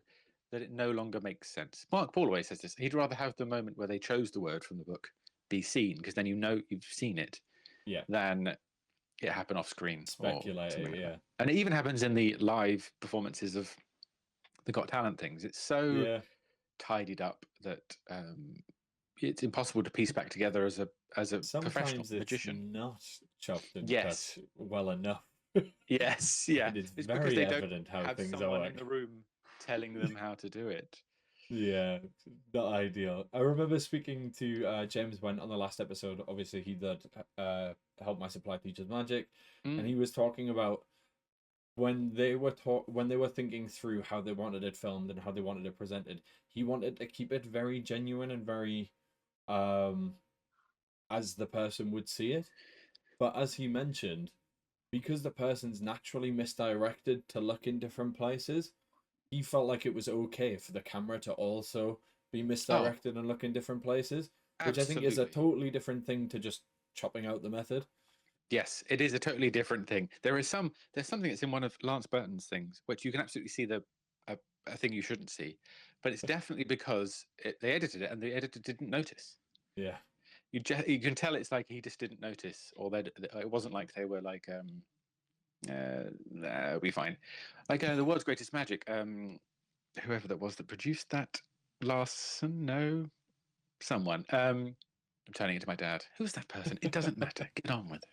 that it no longer makes sense. Mark Paul always says this. He'd rather have the moment where they chose the word from the book be seen, because then you know you've seen it, than it happen off screen. Speculating, like and it even happens in the live performances of the Got Talent things. It's so tidied up that it's impossible to piece back together as a professional magician. Not chopped and cut well enough. Yes, yeah. And it's because very they evident don't how have things someone are. in the room telling them how to do it. Yeah, not ideal. I remember speaking to James Went on the last episode. Obviously, he did help my supply teachers magic, and he was talking about when they were thinking through how they wanted it filmed and how they wanted it presented. He wanted to keep it very genuine and very as the person would see it. But as he mentioned, because the person's naturally misdirected to look in different places, he felt like it was okay for the camera to also be misdirected and look in different places, which I think is a totally different thing to just chopping out the method. Yes, it is a totally different thing. There's something that's in one of Lance Burton's things, which you can absolutely see a thing you shouldn't see, but it's definitely because they edited it and the editor didn't notice. Yeah. you can tell it's like he just didn't notice, or that it wasn't like they were like it'll be fine. Like the world's greatest magic. Whoever that was that produced that, Larson? No, someone. I'm turning into my dad. Who's that person? It doesn't matter. Get on with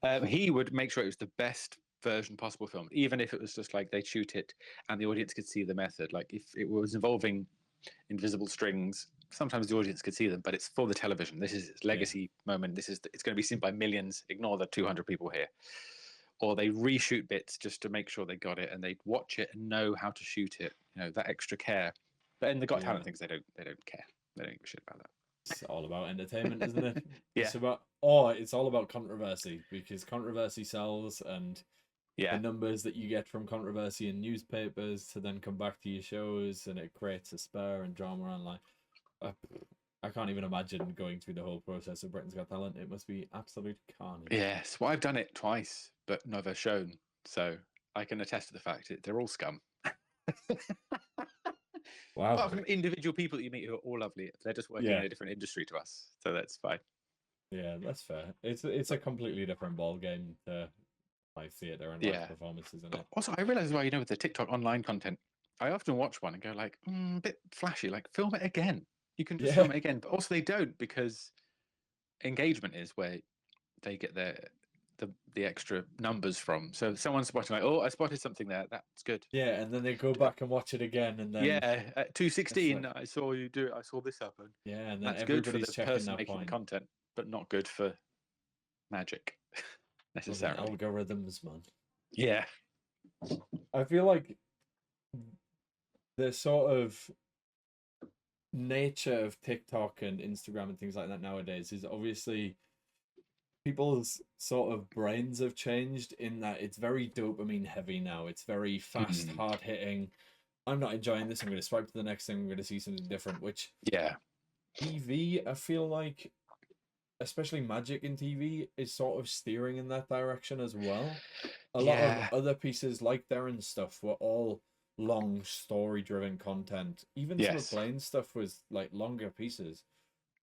it. He would make sure it was the best version possible film, even if it was just like they'd shoot it and the audience could see the method. Like if it was involving invisible strings, sometimes the audience could see them, but it's for the television. This is its legacy moment. It's going to be seen by millions. Ignore the 200 people here. Or they reshoot bits just to make sure they got it, and they watch it and know how to shoot it. You know, that extra care. But in the Got Talent things, they don't care. They don't give a shit about that. It's all about entertainment, isn't it? Yeah. It's all about controversy, because controversy sells, and the numbers that you get from controversy in newspapers to then come back to your shows, and it creates a spur and drama online. I can't even imagine going through the whole process of Britain's Got Talent. It must be absolute carnage. Yes, well, I've done it twice, but never shown, so I can attest to the fact that they're all scum. Wow. Apart from individual people that you meet who are all lovely, they're just working in a different industry to us, so that's fine. Yeah, that's fair. It's a completely different ball game to live theatre and live performances, isn't it? Also, I realise as well, with the TikTok online content, I often watch one and go like, a bit flashy, like film it again. You can just film it again. But also they don't, because engagement is where they get the extra numbers from. So someone's spotting like, oh, I spotted something there. That's good. Yeah, and then they go back and watch it again, and then at 2:16, I saw you do it. I saw this happen. Yeah, and then that's good for the person making point. the content, but not good for magic necessarily. Algorithms, man. Yeah, I feel like the sort of nature of TikTok and Instagram and things like that nowadays is obviously people's sort of brains have changed, in that it's very dopamine heavy now. It's very fast, hard hitting. I'm not enjoying this. I'm going to swipe to the next thing. I'm going to see something different, which TV, I feel like, especially magic in TV, is sort of steering in that direction as well. A lot of other pieces like Darren's stuff were all long story-driven content. Even some of Blaine's stuff was like longer pieces.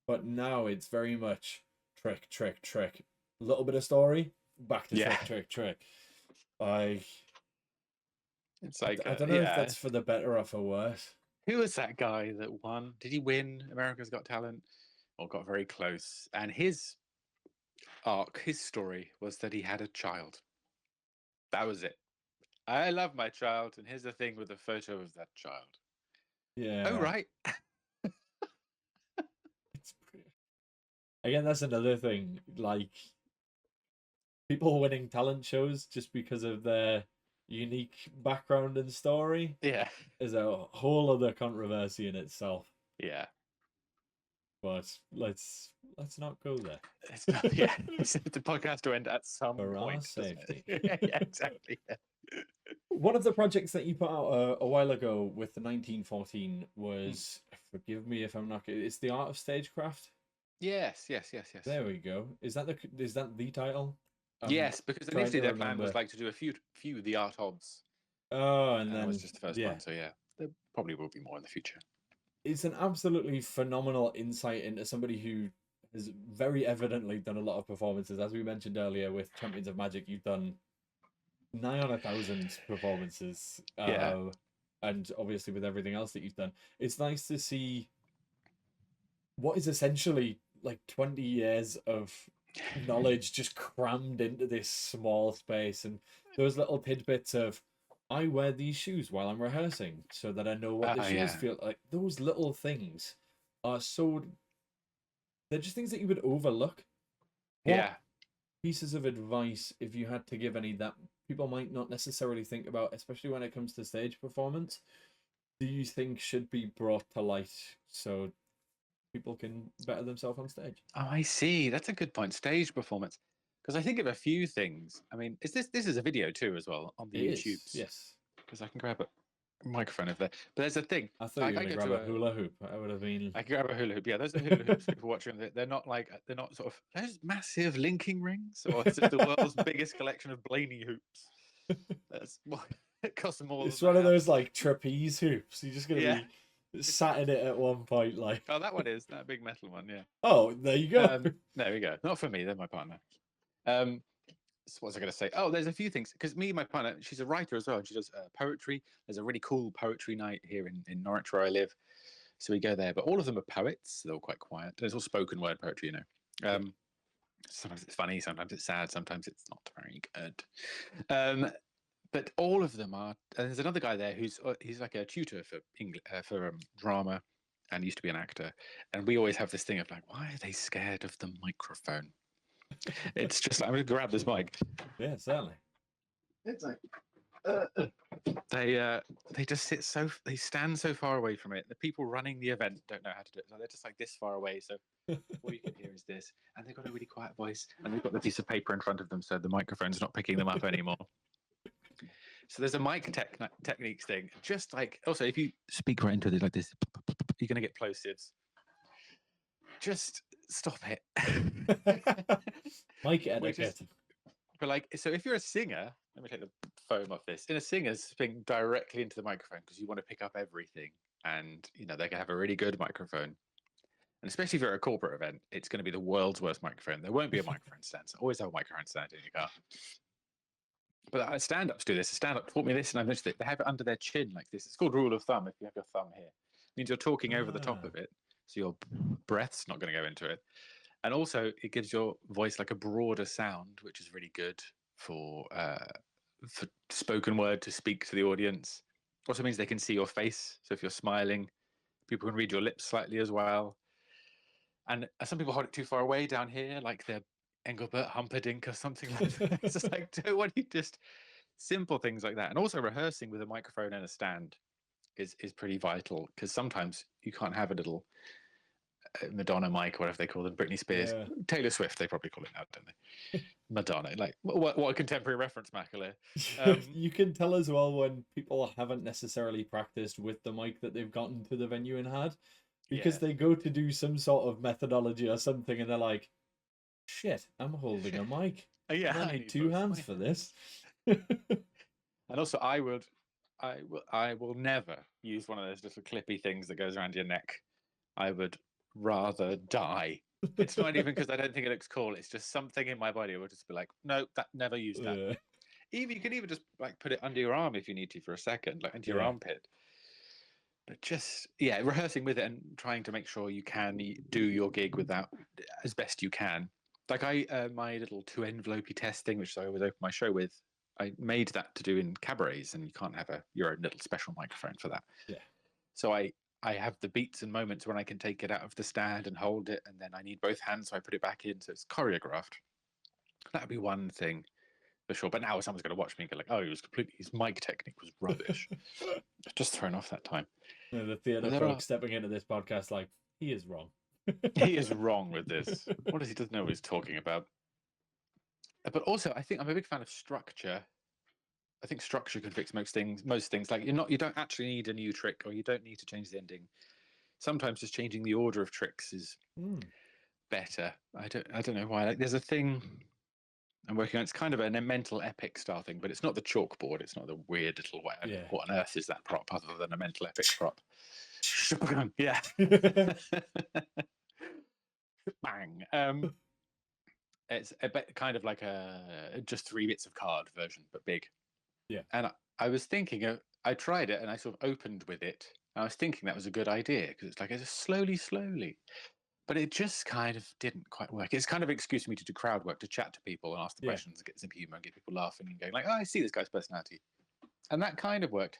But now it's very much trick. A little bit of story, back to trick. It's like I don't know if that's for the better or for worse. Who was that guy that won? Did he win America's Got Talent? Or got very close? And his arc, his story, was that he had a child. That was it. I love my child, and here's the thing with a photo of that child. Yeah. Oh, right. It's pretty... Again, that's another thing. Like, people winning talent shows just because of their unique background and story is a whole other controversy in itself. Yeah. But let's not go there. It's not, the podcast to end at some for point. Our safety. Yeah, exactly. Yeah. One of the projects that you put out a while ago with the 1914 was, forgive me if I'm not, it's The Art of Stagecraft. Yes. There we go. Is that the title? Yes, because initially their plan was like to do a few The Art Ofs. Oh, and then that was just the first one. So there probably will be more in the future. It's an absolutely phenomenal insight into somebody who has very evidently done a lot of performances. As we mentioned earlier with Champions of Magic, you've done nigh on 1,000 performances. And obviously with everything else that you've done, it's nice to see what is essentially like 20 years of knowledge just crammed into this small space, and those little tidbits of, I wear these shoes while I'm rehearsing so that I know what the shoes feel like. Those little things are so... They're just things that you would overlook. What pieces of advice, if you had to give any, that people might not necessarily think about, especially when it comes to stage performance, do you think should be brought to light so people can better themselves on stage? Oh, I see. That's a good point. Stage performance. Because I think of a few things. I mean, this is a video too as well on the YouTube. Yes. Because I can grab a microphone over there. But there's a thing. I thought you were going to grab a hula hoop. I would have been... I can grab a hula hoop. Yeah, those are hula hoops. People watching, they're not sort of those massive linking rings, or is it the world's biggest collection of Blaney hoops? That's what it costs more. It's one of those like trapeze hoops. You're just going to be sat in it at one point, like. Oh, that one is that big metal one, yeah. Oh, there you go. There we go. Not for me, they're my partner. So what was I going to say? Oh, there's a few things because me, my partner, she's a writer as well. And she does poetry. There's a really cool poetry night here in Norwich where I live, so we go there. But all of them are poets. They're all quite quiet. There's all spoken word poetry, Sometimes it's funny, sometimes it's sad, sometimes it's not very good. But all of them are. And there's another guy there he's like a tutor for English for drama, and used to be an actor. And we always have this thing of like, why are they scared of the microphone? It's just I'm going to grab this mic. Yeah, certainly. It's like they just they stand so far away from it. The people running the event don't know how to do it. So they're just like this far away. So all you can hear is this, and they've got a really quiet voice, and they've got the piece of paper in front of them, so the microphone's not picking them up anymore. So there's a mic techniques thing. Just like also, if you speak right into it like this, you're going to get plosives. Just stop it. Mic etiquette. But like, so if you're a singer, let me take the foam off this. In a singer's speaking directly into the microphone because you want to pick up everything, and they can have a really good microphone. And especially if you're at a corporate event, it's going to be the world's worst microphone. There won't be a microphone stand. So always have a microphone stand in your car. But stand-ups do this. A stand-up taught me this, and I noticed it. They have it under their chin like this. It's called rule of thumb. If you have your thumb here, it means you're talking over the top of it, so your breath's not going to go into it. And also, it gives your voice like a broader sound, which is really good for spoken word to speak to the audience. Also means they can see your face. So if you're smiling, people can read your lips slightly as well. And some people hold it too far away down here, like they're Engelbert Humperdinck or something like that. It's just like, don't you just simple things like that. And also rehearsing with a microphone and a stand is pretty vital, because sometimes you can't have a little Madonna mic, or whatever they call them, Britney Spears, Taylor Swift, they probably call it now, don't they? Madonna, like what a contemporary reference, McAleer. You can tell as well when people haven't necessarily practiced with the mic that they've gotten to the venue and had, because they go to do some sort of methodology or something, and they're like, shit, I'm holding a mic. I need two hands for this. And also, I will never use one of those little clippy things that goes around your neck. I would rather die. It's not even because I don't think it looks cool. It's just something in my body will just be like, no, never use that. You can even just like put it under your arm if you need to for a second, like into your armpit. But just rehearsing with it and trying to make sure you can do your gig without as best you can. Like my little 2-envelopey test thing, which I always open my show with, I made that to do in cabarets, and you can't have your own little special microphone for that. Yeah. So I have the beats and moments when I can take it out of the stand and hold it, and then I need both hands, so I put it back in, so it's choreographed. That would be one thing for sure. But now someone's going to watch me and go like, oh, his mic technique was rubbish. Just thrown off that time. Yeah, the theatre folk stepping into this podcast like, he is wrong. He is wrong with this. What does he doesn't know what he's talking about? But also, I think I'm a big fan of structure. I think structure can fix most things. Like you don't actually need a new trick, or you don't need to change the ending. Sometimes just changing the order of tricks is better. I don't know why. Like there's a thing I'm working on. It's kind of a mental epic style thing, but it's not the chalkboard. It's not the weird little way. What on earth is that prop other than a mental epic prop? Yeah. Bang. It's a bit kind of like just 3 bits of card version, but big. Yeah. And I was thinking I tried it and I sort of opened with it. And I was thinking that was a good idea, because it's like it's slowly. But it just kind of didn't quite work. It's kind of an excuse for me to do crowd work, to chat to people and ask the questions and get some humor and get people laughing and going like, oh, I see this guy's personality. And that kind of worked.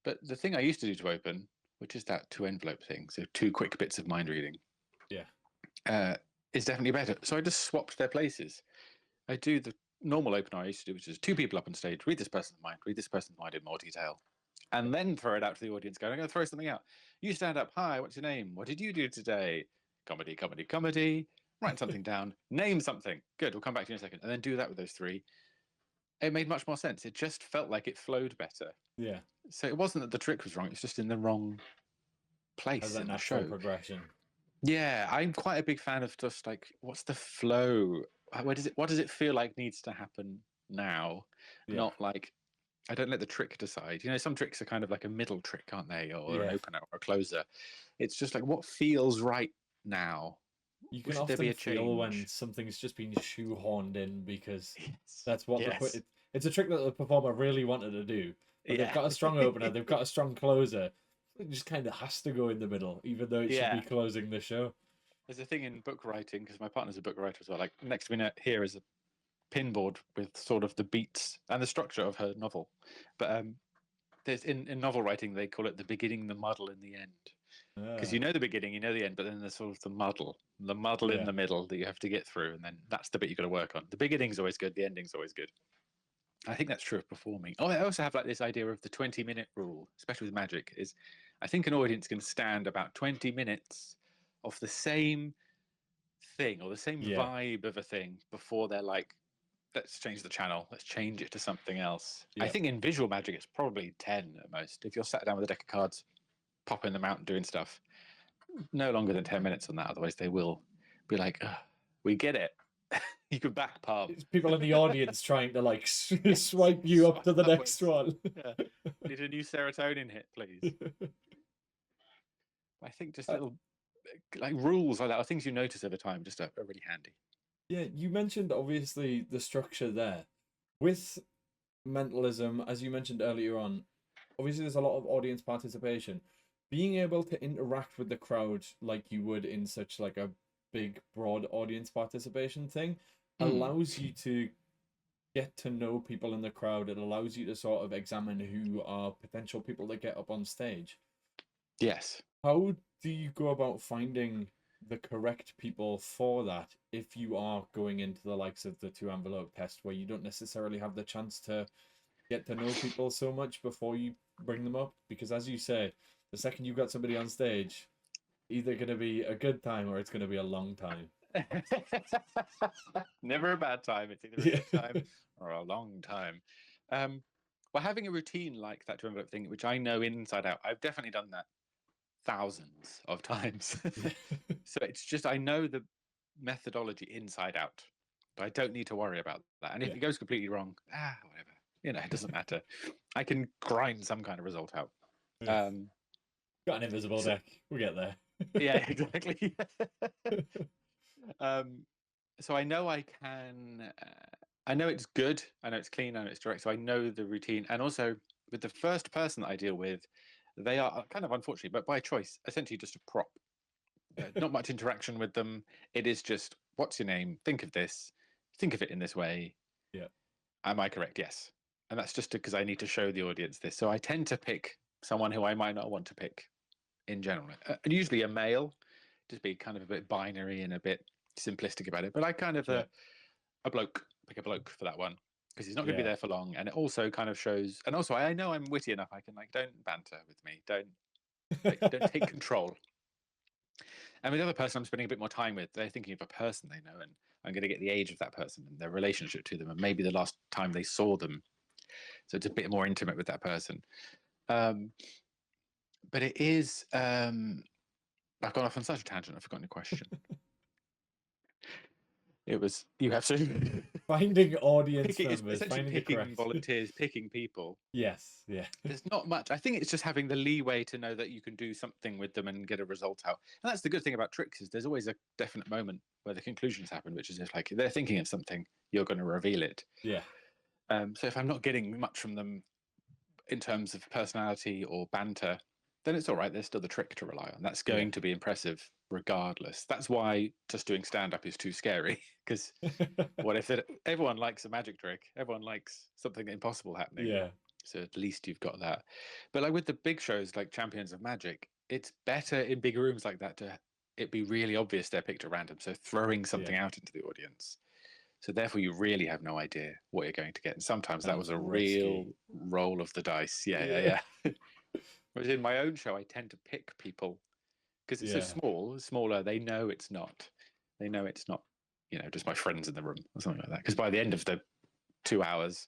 But the thing I used to do to open, which is that 2-envelope thing, so 2 quick bits of mind reading, is definitely better. So I just swapped their places. I do the normal opener I used to do, which is 2 people up on stage, read this person's mind in more detail, and then throw it out to the audience going, I'm going to throw something out. You stand up, hi, what's your name? What did you do today? Comedy. Write something down, name something. Good, we'll come back to you in a second. And then do that with those 3. It made much more sense. It just felt like it flowed better. Yeah. So it wasn't that the trick was wrong, it's just in the wrong place in the show. Progression. Yeah, I'm quite a big fan of just like, what's the flow? What does it feel like needs to happen now? Not like I don't let the trick decide. Some tricks are kind of like a middle trick, aren't they? Or an Yeah. opener or a closer. It's just like what feels right now. You Or can should there be often a feel when change? something's just been shoehorned in because Yes. that's what Yes. it's a trick that the performer really wanted to do, but they've Yeah. got a strong opener, they've got a strong closer. It just kind of has to go in the middle, even though it should be Yeah. closing the show. There's a thing in book writing, because my partner's a book writer as well. Like next to me here is a pinboard with sort of the beats and the structure of her novel. But there's in novel writing they call it the beginning, the muddle, and the end. Because Ah, you know the beginning, you know the end, but then there's sort of the muddle in yeah, the middle that you have to get through, and then that's the bit you've got to work on. The beginning's always good, the ending's always good. I think that's true of performing. Oh, I also have like this idea of the 20-minute rule, especially with magic, is I think an audience can stand about 20 minutes of the same thing or the same yeah, vibe of a thing before they're like, let's change the channel, let's change it to something else. I yeah. think in visual magic, it's probably 10 at most. If you're sat down with a deck of cards, popping them out and doing stuff, no longer than 10 minutes on that. Otherwise, they will be like, we get it. You can back palm. It's people in the audience trying to like Yes, swipe you up swipe to the next upwards. one. Yeah. Need a new serotonin hit, please. I think just Uh, little like rules like that are things you notice over time, just are really handy. yeah, you mentioned obviously the structure there. With mentalism, as you mentioned earlier on, obviously there's a lot of audience participation. Being able to interact with the crowd like you would in such like a big broad audience participation thing Mm, allows you to get to know people in the crowd. It allows you to sort of examine who are potential people that get up on stage. yes. How do you go about finding the correct people for that if you are going into the likes of the two envelope test where you don't necessarily have the chance to get to know people so much before you bring them up? Because as you say, the second you've got somebody on stage, either going to be a good time or it's going to be a long time. Never a bad time. It's either a Yeah. good time or a long time. Um, well, having a routine like that to envelope thing, which I know inside out, I've definitely done that thousands of times. Yeah. So it's just I know the methodology inside out, but I don't need to worry about that. And if Yeah. it goes completely wrong, whatever. It doesn't matter. I can grind some kind of result out. Yeah. Um, Got an invisible so deck. We'll get there. yeah, exactly. um, so I know I can. I know it's good. I know it's clean. I know it's direct. So I know the routine. And also with the first person that I deal with, they are kind of unfortunately, but by choice, essentially just a prop. Not much interaction with them. It is just, what's your name? Think of this. Think of it in this way. Yeah. Am I correct? Yes. And that's just because I need to show the audience this. So I tend to pick someone who I might not want to pick in general. Usually a male, just be kind of a bit binary and a bit simplistic about it. But I kind of Yeah. pick a bloke for that one because he's not going to be Yeah. there for long. And it also kind of shows, and also I know I'm witty enough. I can like, don't banter with me. Don't take control. And with the other person I'm spending a bit more time with, they're thinking of a person they know, and I'm going to get the age of that person and their relationship to them, and maybe the last time they saw them. So it's a bit more intimate with that person. Um, but it is. I've gone off on such a tangent. I've forgotten the question. It was you have to Finding audience picking. It's members, essentially finding the picking correct. volunteers, picking people. Yes, yeah. There's not much. I think it's just having the leeway to know that you can do something with them and get a result out. And that's the good thing about tricks is there's always a definite moment where the conclusions happen, which is if like they're thinking of something, you're going to reveal it. Yeah. So if I'm not getting much from them in terms of personality or banter, then it's all right. There's still the trick to rely on. That's Yeah. going to be impressive regardless. That's why just doing stand up is too scary because what if everyone likes a magic trick? Everyone likes something impossible happening. Yeah. So at least you've got that. But like with the big shows like Champions of Magic, it's better in big rooms like that to it be really obvious they're picked at random. So throwing something Yeah. out into the audience. So therefore you really have no idea what you're going to get. And sometimes And that it's was a real risky. roll of the dice. Yeah. Yeah. Whereas in my own show, I tend to pick people because it's so Yeah. smaller, they know it's not. They know it's not, just my friends in the room or something like that. Because by the end of the 2 hours,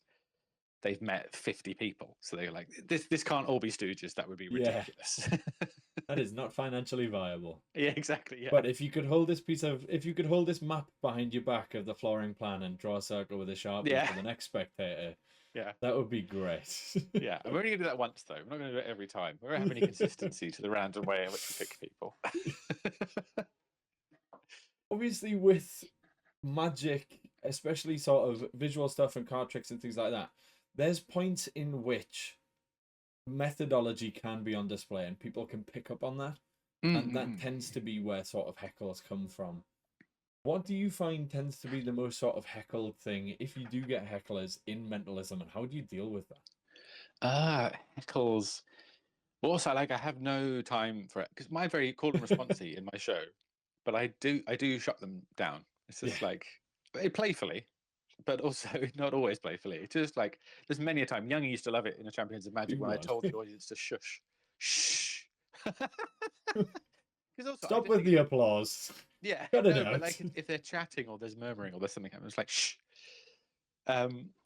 they've met 50 people. So they're like, this can't all be stooges. That would be Yeah. ridiculous. That is not financially viable. Yeah, exactly. Yeah. But if you could hold this map behind your back of the flooring plan and draw a circle with a Sharpie Yeah. for the next spectator, Yeah. That would be great. Yeah. I'm only going to do that once, though. I'm not going to do it every time. We won't have any consistency to the random way in which we pick people. Obviously, with magic, especially sort of visual stuff and card tricks and things like that, there's points in which methodology can be on display and people can pick up on that. And that tends to be where sort of heckles come from. What do you find tends to be the most sort of heckled thing if you do get hecklers in mentalism, and how do you deal with that? Heckles. Also, like I have no time for it because my very call and responsey in my show, but I do shut them down. It's just like playfully, but also not always playfully. It's just like there's many a time. Young used to love it in the Champions of Magic when I told the audience to shush, shh. Because also I Stop just with think the applause. yeah, Cut it no, out. but like if they're chatting or there's murmuring or there's something happening, it's like shh.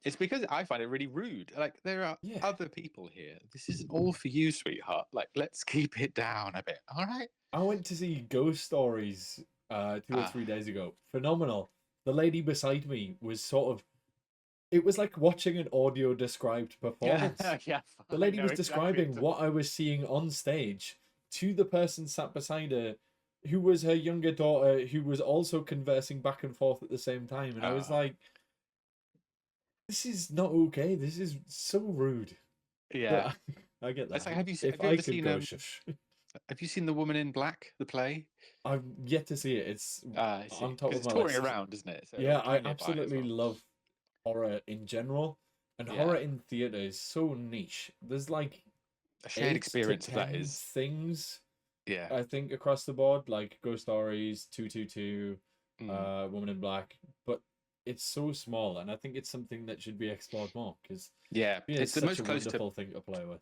It's because I find it really rude. Like there are other people here. This isn't all for you, sweetheart. Like let's keep it down a bit. All right. I went to see Ghost Stories 2 or 3 days ago. Phenomenal. The lady beside me was sort of, it was like watching an audio described performance. Yeah. The lady was describing what I was seeing on stage to the person sat beside her, who was her younger daughter, who was also conversing back and forth at the same time. And I was like, this is not okay. This is so rude. Yeah. I get that. It's like, have you if ever I could seen go shush. have you seen The Woman in Black, the play? I've yet to see it. It's on top of it's my touring list. around, isn't it? So Yeah, it'll I be nearby as absolutely well. love horror in general, and horror in theater is so niche. There's like a shared 8 experience to of that 10 is things. Yeah. I think across the board, like Ghost Stories, 222, Woman in Black, but it's so small, and I think it's something that should be explored more because it's the such most a close wonderful thing to play with.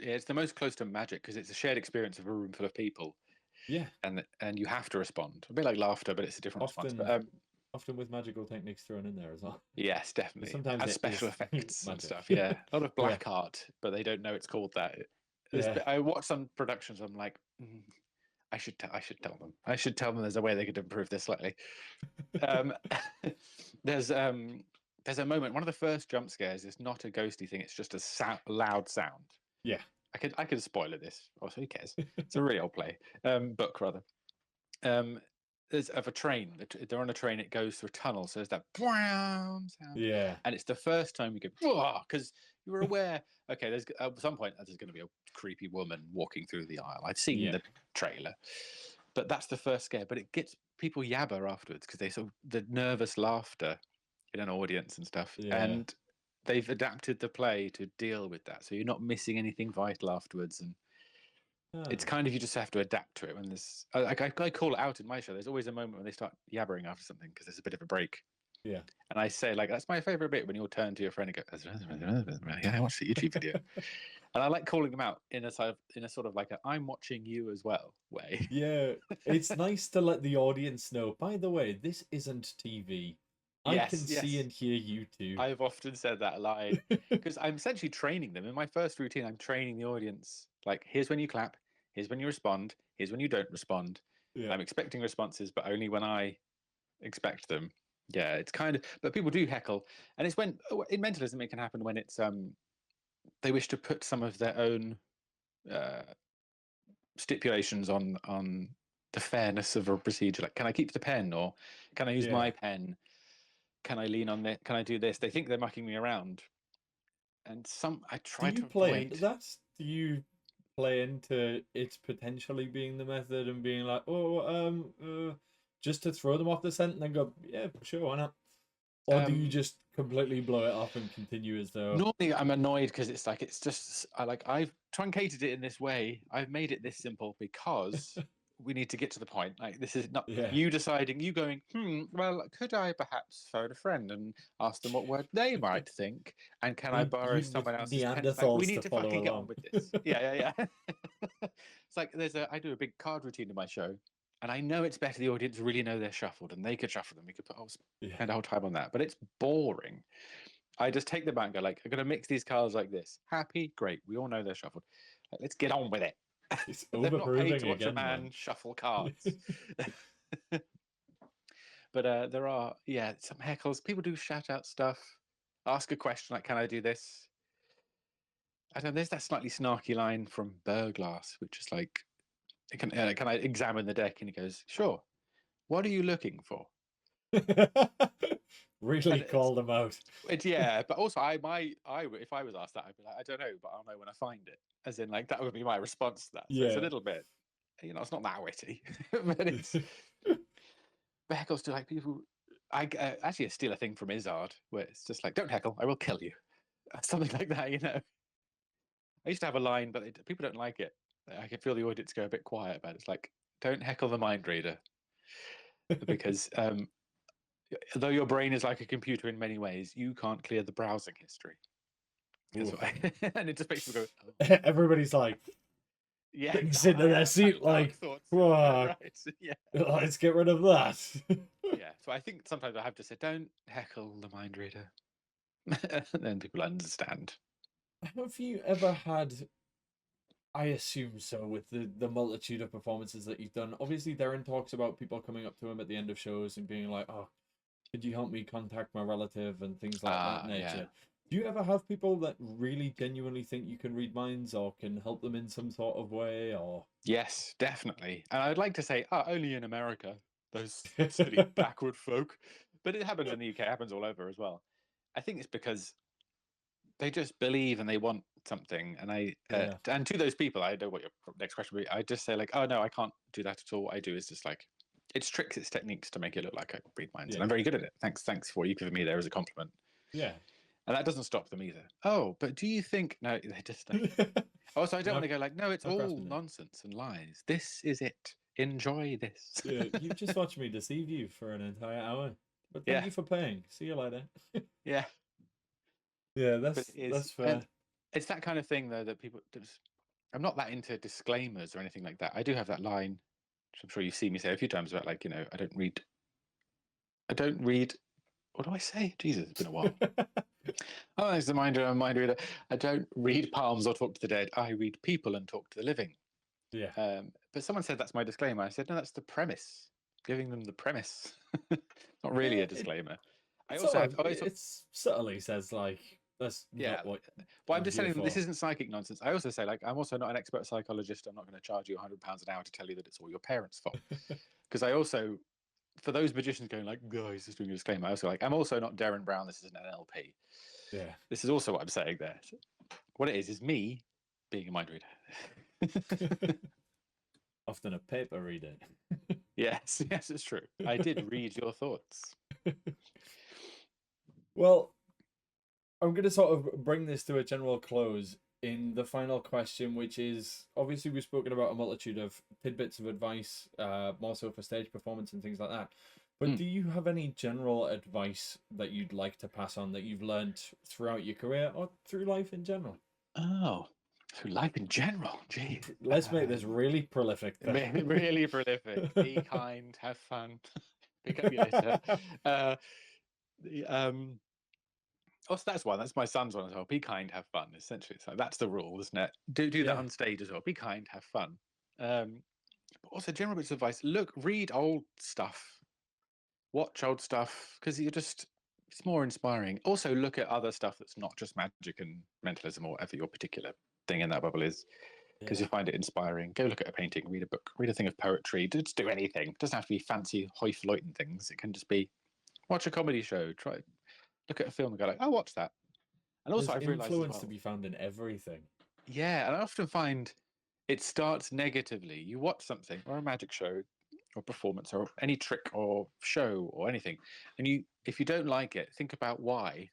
Yeah, it's the most close to magic because it's a shared experience of a room full of people. Yeah, and you have to respond. A bit like laughter, but it's a different response. But, often with magical techniques thrown in there as well. Yes, definitely. Sometimes has it special is effects and magic. stuff. Yeah, a lot of black art, but they don't know it's called that. I watch some productions. I'm like, I should tell them. I should tell them there's a way they could improve this slightly. There's a moment. One of the first jump scares is not a ghosty thing. It's just a loud sound. Yeah. I could spoil this. Also, who cares? It's a really old play, book rather. There's of a train. They're on a train. It goes through a tunnel. So there's that sound. Yeah. And it's the first time you go because you were aware. Okay, there's at some point there's going to be a creepy woman walking through the aisle. I'd seen the trailer, but that's the first scare. But it gets people yabber afterwards because they sort of the nervous laughter in an audience and stuff. And they've adapted the play to deal with that, so you're not missing anything vital afterwards. And it's kind of you just have to adapt to it. When there's I call it out in my show. There's always a moment when they start yabbering after something because there's a bit of a break. Yeah. And I say like that's my favorite bit when you'll turn to your friend and go, "Yeah, I watched the YouTube video." And I like calling them out in a sort of like a I'm watching you as well way. Yeah, it's nice to let the audience know. By the way, this isn't TV. I can see and hear you too. I've often said that line because I'm essentially training them. In my first routine, I'm training the audience. Like, here's when you clap, here's when you respond, here's when you don't respond. Yeah. I'm expecting responses, but only when I expect them. Yeah, it's kind of, but people do heckle. And it's when, in mentalism, it can happen when it's, they wish to put some of their own stipulations on the fairness of a procedure. Like, can I keep the pen or can I use my pen? Can I lean on it? Can I do this? They think they're mucking me around. And I try to play into that? Do you play into it potentially being the method and being like, just to throw them off the scent and then go, yeah, sure, why not? Or do you just completely blow it off and continue as though? Normally, I'm annoyed because it's just I've truncated it in this way. I've made it this simple because we need to get to the point. Like this is not you deciding. You going, well, could I perhaps phone a friend and ask them what word they might think, and can I borrow someone else's pen? Like, we need to fucking get on with this. Yeah. It's like I do a big card routine in my show. And I know it's better the audience really know they're shuffled and they could shuffle them. We could spend a whole time on that. But it's boring. I just take them back and go like, I'm going to mix these cards like this. Happy? Great. We all know they're shuffled. Like, let's get on with it. It's They're not paid to watch again, a man shuffle cards. But there are, some heckles. People do shout out stuff. Ask a question like, "Can I do this?" I don't know. There's that slightly snarky line from Burglass, which is like, can I examine the deck? And he goes, "Sure. What are you looking for?" Really And call them out. yeah, but also if I was asked that, I'd be like, "I don't know, but I'll know when I find it." As in, like, that would be my response to that. So it's a Yeah. little bit, it's not that witty, but it's. But heckles to like people. Actually steal a thing from Izzard where it's just like, "Don't heckle, I will kill you," something like that. I used to have a line, but people don't like it. I can feel the audience go a bit quiet about it. It's like, "Don't heckle the mind reader," because though your brain is like a computer in many ways, you can't clear the browsing history. And it just makes people go, "Oh." Everybody's like, Yeah, sit in their seat dark like, thoughts. "Fuck, Right. Yeah. let's get rid of that." Yeah. So I think sometimes I have to say, "Don't heckle the mind reader." And then people understand. Have you ever had, I assume so, with the multitude of performances that you've done? Obviously, Darren talks about people coming up to him at the end of shows and being like, "Oh, could you help me contact my relative?" and things like that Yeah. nature. Do you ever have people that really genuinely think you can read minds or can help them in some sort of way? Or Yes, definitely. And I'd like to say, only in America, those silly backward folk. But it happens in the UK, it happens all over as well. I think it's because they just believe and they want something. And yeah, and to those people, I know what your next question would be. I just say like, "Oh no, I can't do that at all. What I do is just like, it's tricks, it's techniques to make it look like I read minds, and yeah, I'm very good at it. Thanks for what you've given me there as a compliment." yeah. And that doesn't stop them either. "Oh, but do you think?" No, they just like. Also, I don't No, want to go like, "No, it's no all crafting it. nonsense and lies. This is it. Enjoy this." Yeah, you've just watched me deceive you for an entire hour. But thank Yeah, you for paying. See you later. yeah. Yeah, But it is, that's and fair. it's that kind of thing though that people. I'm not that into disclaimers or anything like that. I do have that line, which I'm sure you've seen me say a few times about like, I don't read. I don't read. What do I say? Jesus, it's been a while. Oh, as a mind reader. I don't read palms or talk to the dead. I read people and talk to the living. Yeah. But someone said that's my disclaimer. I said, no, that's the premise. Giving them the premise. Not really Yeah, a disclaimer. I it also sort have. of Oh, it's subtly says like that's yeah. not what Well, I'm I'm just here telling them this for. isn't psychic nonsense. I also say, like, I'm also not an expert psychologist. I'm not going to charge you £100 an hour to tell you that it's all your parents' fault. Because I also, for those magicians going like, guys, just doing a disclaimer, I also like, I'm also not Darren Brown. This is an NLP. Yeah. This is also what I'm saying there. What it is me being a mind reader. Often a paper reader. Yes, yes, it's true. I did read your thoughts. Well, I'm going to sort of bring this to a general close in the final question, which is obviously we've spoken about a multitude of tidbits of advice, more so for stage performance and things like that. But Mm. do you have any general advice that you'd like to pass on that you've learned throughout your career or through life in general? Oh, through life in general. Gee. Let's make this really prolific then. Really prolific. Be kind, have fun, pick up your litter. Uh, the, also, that's one. That's my son's one as well. Be kind, have fun. Essentially, it's like that's the rule, isn't it? Do that Yeah. on stage as well. Be kind, have fun. But also, general bits of advice: read old stuff, watch old stuff, because it's more inspiring. Also, look at other stuff that's not just magic and mentalism or whatever your particular thing in that bubble is, because Yeah. you find it inspiring. Go look at a painting, read a book, read a thing of poetry. Just do anything. It doesn't have to be fancy highfalutin things. It can just be watch a comedy show. Try look at a film and go like, "Oh, watch that." And also, There's I've realized as influence to well, be found in everything. yeah, and I often find it starts negatively. You watch something or a magic show or performance or any trick or show or anything, and if you don't like it, think about why,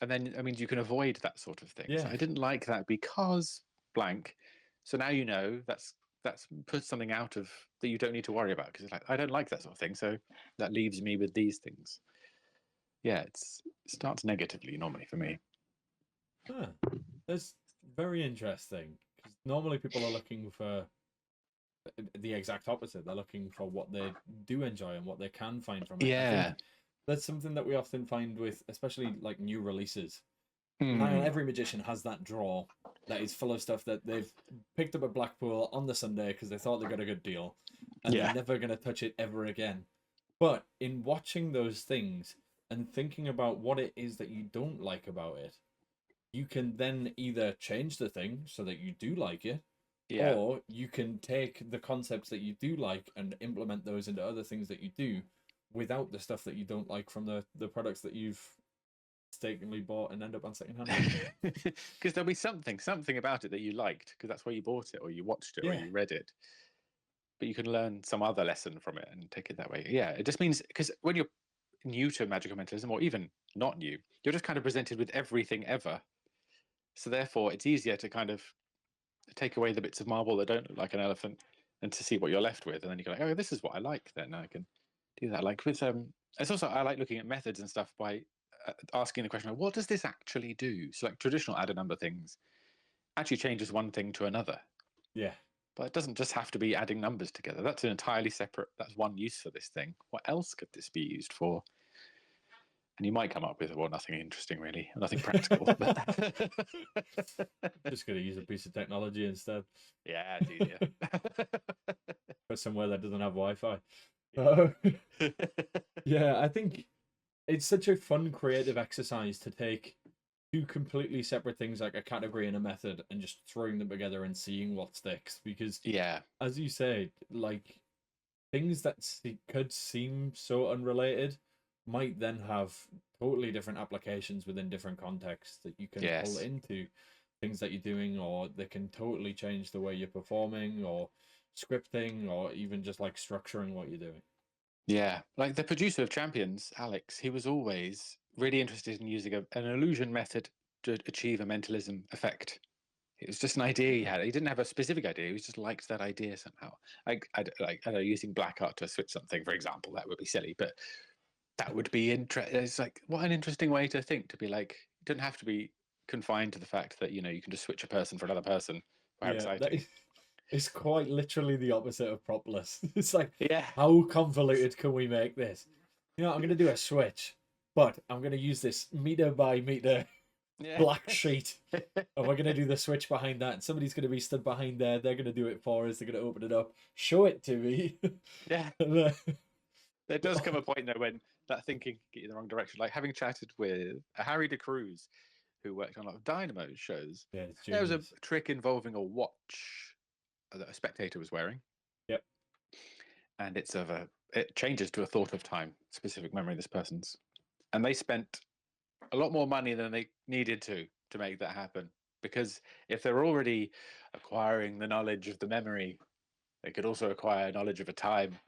and then I mean you can avoid that sort of thing. So Yeah. I didn't like that because blank. So now you know that's put something out of that you don't need to worry about because it's like I don't like that sort of thing. So that leaves me with these things. Yeah, it starts negatively normally for me. Huh. That's very interesting. Because normally people are looking for the exact opposite. They're looking for what they do enjoy and what they can find from it. I think Yeah. that's something that we often find with, especially like new releases. Nigh on Hmm. every magician has that drawer that is full of stuff that they've picked up at Blackpool on the Sunday because they thought they got a good deal, and they're Yeah. never going to touch it ever again. But in watching those things, and thinking about what it is that you don't like about it, you can then either change the thing so that you do like it, Yeah. or you can take the concepts that you do like and implement those into other things that you do without the stuff that you don't like from the products that you've mistakenly bought and end up on secondhand. Because there'll be something about it that you liked, because that's why you bought it, or you watched it, or Yeah. you read it. But you can learn some other lesson from it and take it that way. Yeah, it just means, because when you're new to magical mentalism, or even not new, you're just kind of presented with everything ever. So therefore, it's easier to kind of take away the bits of marble that don't look like an elephant, and to see what you're left with, and then you go like, oh, this is what I like. Then I can do that. Like with it's also, I like looking at methods and stuff by asking the question, what does this actually do? So like traditional add a number things actually changes one thing to another. Yeah. But it doesn't just have to be adding numbers together. That's an entirely separate, that's one use for this thing. What else could this be used for? And you might come up with, well, nothing interesting really, nothing practical. But Just gonna use a piece of technology instead. yeah, it's easier. For somewhere that doesn't have Wi-Fi. Yeah. Yeah, I think it's such a fun creative exercise to take two completely separate things like a category and a method and just throwing them together and seeing what sticks. Because Yeah. as you say, like things that could seem so unrelated might then have totally different applications within different contexts that you can pull Yes. into things that you're doing, or they can totally change the way you're performing or scripting, or even just like structuring what you're doing. Yeah. Like the producer of Champions, Alex, he was always really interested in using an illusion method to achieve a mentalism effect. It was just an idea he had. He didn't have a specific idea. He just liked that idea somehow. Like I don't know, using black art to switch something, for example, that would be silly, but that would be interesting. It's like, what an interesting way to think, to be like, it doesn't have to be confined to the fact that, you know, you can just switch a person for another person. How Yeah, that exciting. is, it's quite literally the opposite of propless. It's like, Yeah. how convoluted can we make this? You know, I'm going to do a switch, but I'm going to use this meter by meter Yeah. black sheet. And we're going to do the switch behind that. And somebody's going to be stood behind there. They're going to do it for us. They're going to open it up, show it to me. Yeah. And, There does come a point though when that thinking can get you in the wrong direction. Like having chatted with Harry de Cruz, who worked on a lot of Dynamo shows, yeah, it's there was a genius. trick involving a watch that a spectator was wearing. Yep. And it changes to a thought of time, specific memory of this person's. And they spent a lot more money than they needed to make that happen. Because if they're already acquiring the knowledge of the memory, they could also acquire knowledge of a time.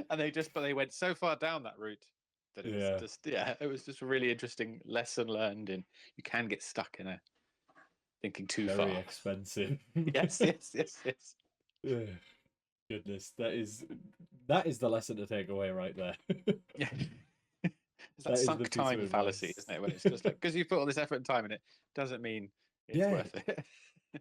And they went so far down that route that it was Yeah. it was just a really interesting lesson learned in, you can get stuck in a thinking too Very far. expensive. Yes. Yeah. Goodness, that is the lesson to take away right there. Yeah. It's that That is the sunk piece of time fallacy, advice. isn't it? When it's just like, because you put all this effort and time in it, doesn't mean it's Yeah, worth it.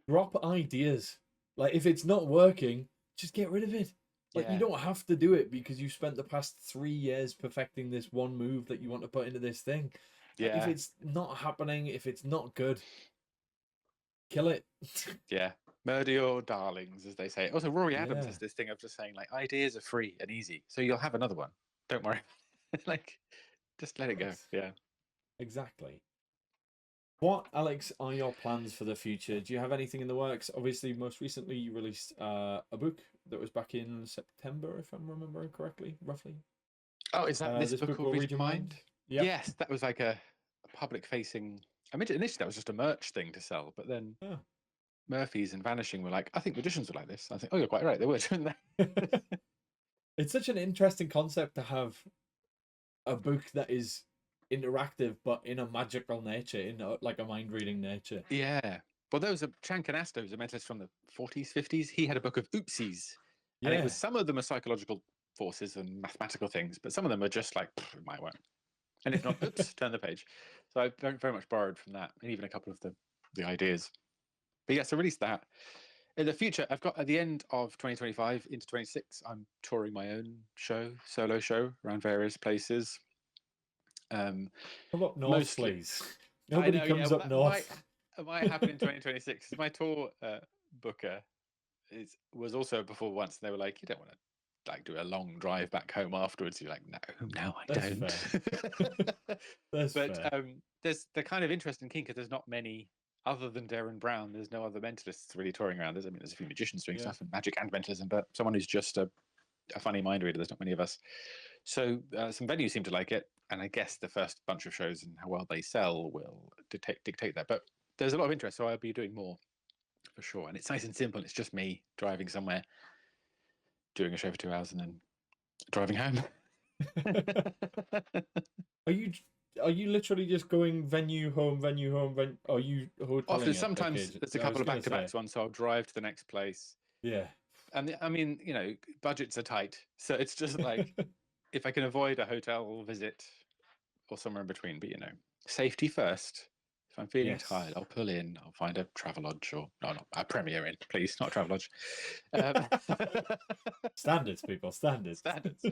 drop ideas. Like if it's not working, just get rid of it. Like you Yeah. don't have to do it because you spent the past 3 years perfecting this one move that you want to put into this thing. Like if Yeah. it's not happening, if it's not good, kill it. Yeah. Murder your darlings, as they say. Also, Rory Adams Yeah, has this thing of just saying, like, ideas are free and easy, so you'll have another one. Don't worry. Like, just let it go. yes, Yeah. exactly. What, Alex, are your plans for the future? Do you have anything in the works? Obviously, most recently you released a book that was back in September, if I'm remembering correctly, roughly. Oh, is that this This book book will will read read your your mind. mind? Yep. Yes, that was like a public facing. I mean, initially that was just a merch thing to sell, but then Oh. Murphy's and Vanishing were like, I think magicians were like this. I think, oh, you're quite right, they were, weren't they? It's such an interesting concept to have a book that is interactive but in a magical nature, in like a mind reading nature. Yeah. Well, there was a Chancanasto, who's a mentalist from the 40s, 50s. He had a book of oopsies, and it Yeah, was, some of them are psychological forces and mathematical things, but some of them are just like, it might work. And if not, oops, turn the page. So I very, very much borrowed from that, and even a couple of the ideas. But yes, I released that. In the future, I've got, at the end of 2025 into 26, I'm touring my own solo show around various places. come up north, Mostly, please. I Nobody know, yeah. comes Well, up that north. might happen in 2026. 'Cause my tour booker was also before once, and they were like, "You don't want to like do a long drive back home afterwards. You're like, no, I That's don't. fair. That's But fair. there's the kind of interesting kink because there's not many other than Darren Brown. There's no other mentalists really touring around. There's a few magicians doing stuff and magic and mentalism, but someone who's just a funny mind reader, there's not many of us. So some venues seem to like it, and I guess the first bunch of shows and how well they sell will dictate that. But there's a lot of interest, so I'll be doing more for sure. And it's nice and simple. It's just me driving somewhere, doing a show for 2 hours, and then driving home. Are you literally just going venue home? Are you hoteling Often, at sometimes there's a couple of back-to-backs ones, so I'll drive to the next place. Yeah. And I mean, budgets are tight, so it's just like if I can avoid a hotel visit or somewhere in between, but safety first. If I'm feeling tired, I'll pull in. I'll find a Travelodge or not a Premier Inn, please, not a Travelodge. Standards, people, standards. Standards.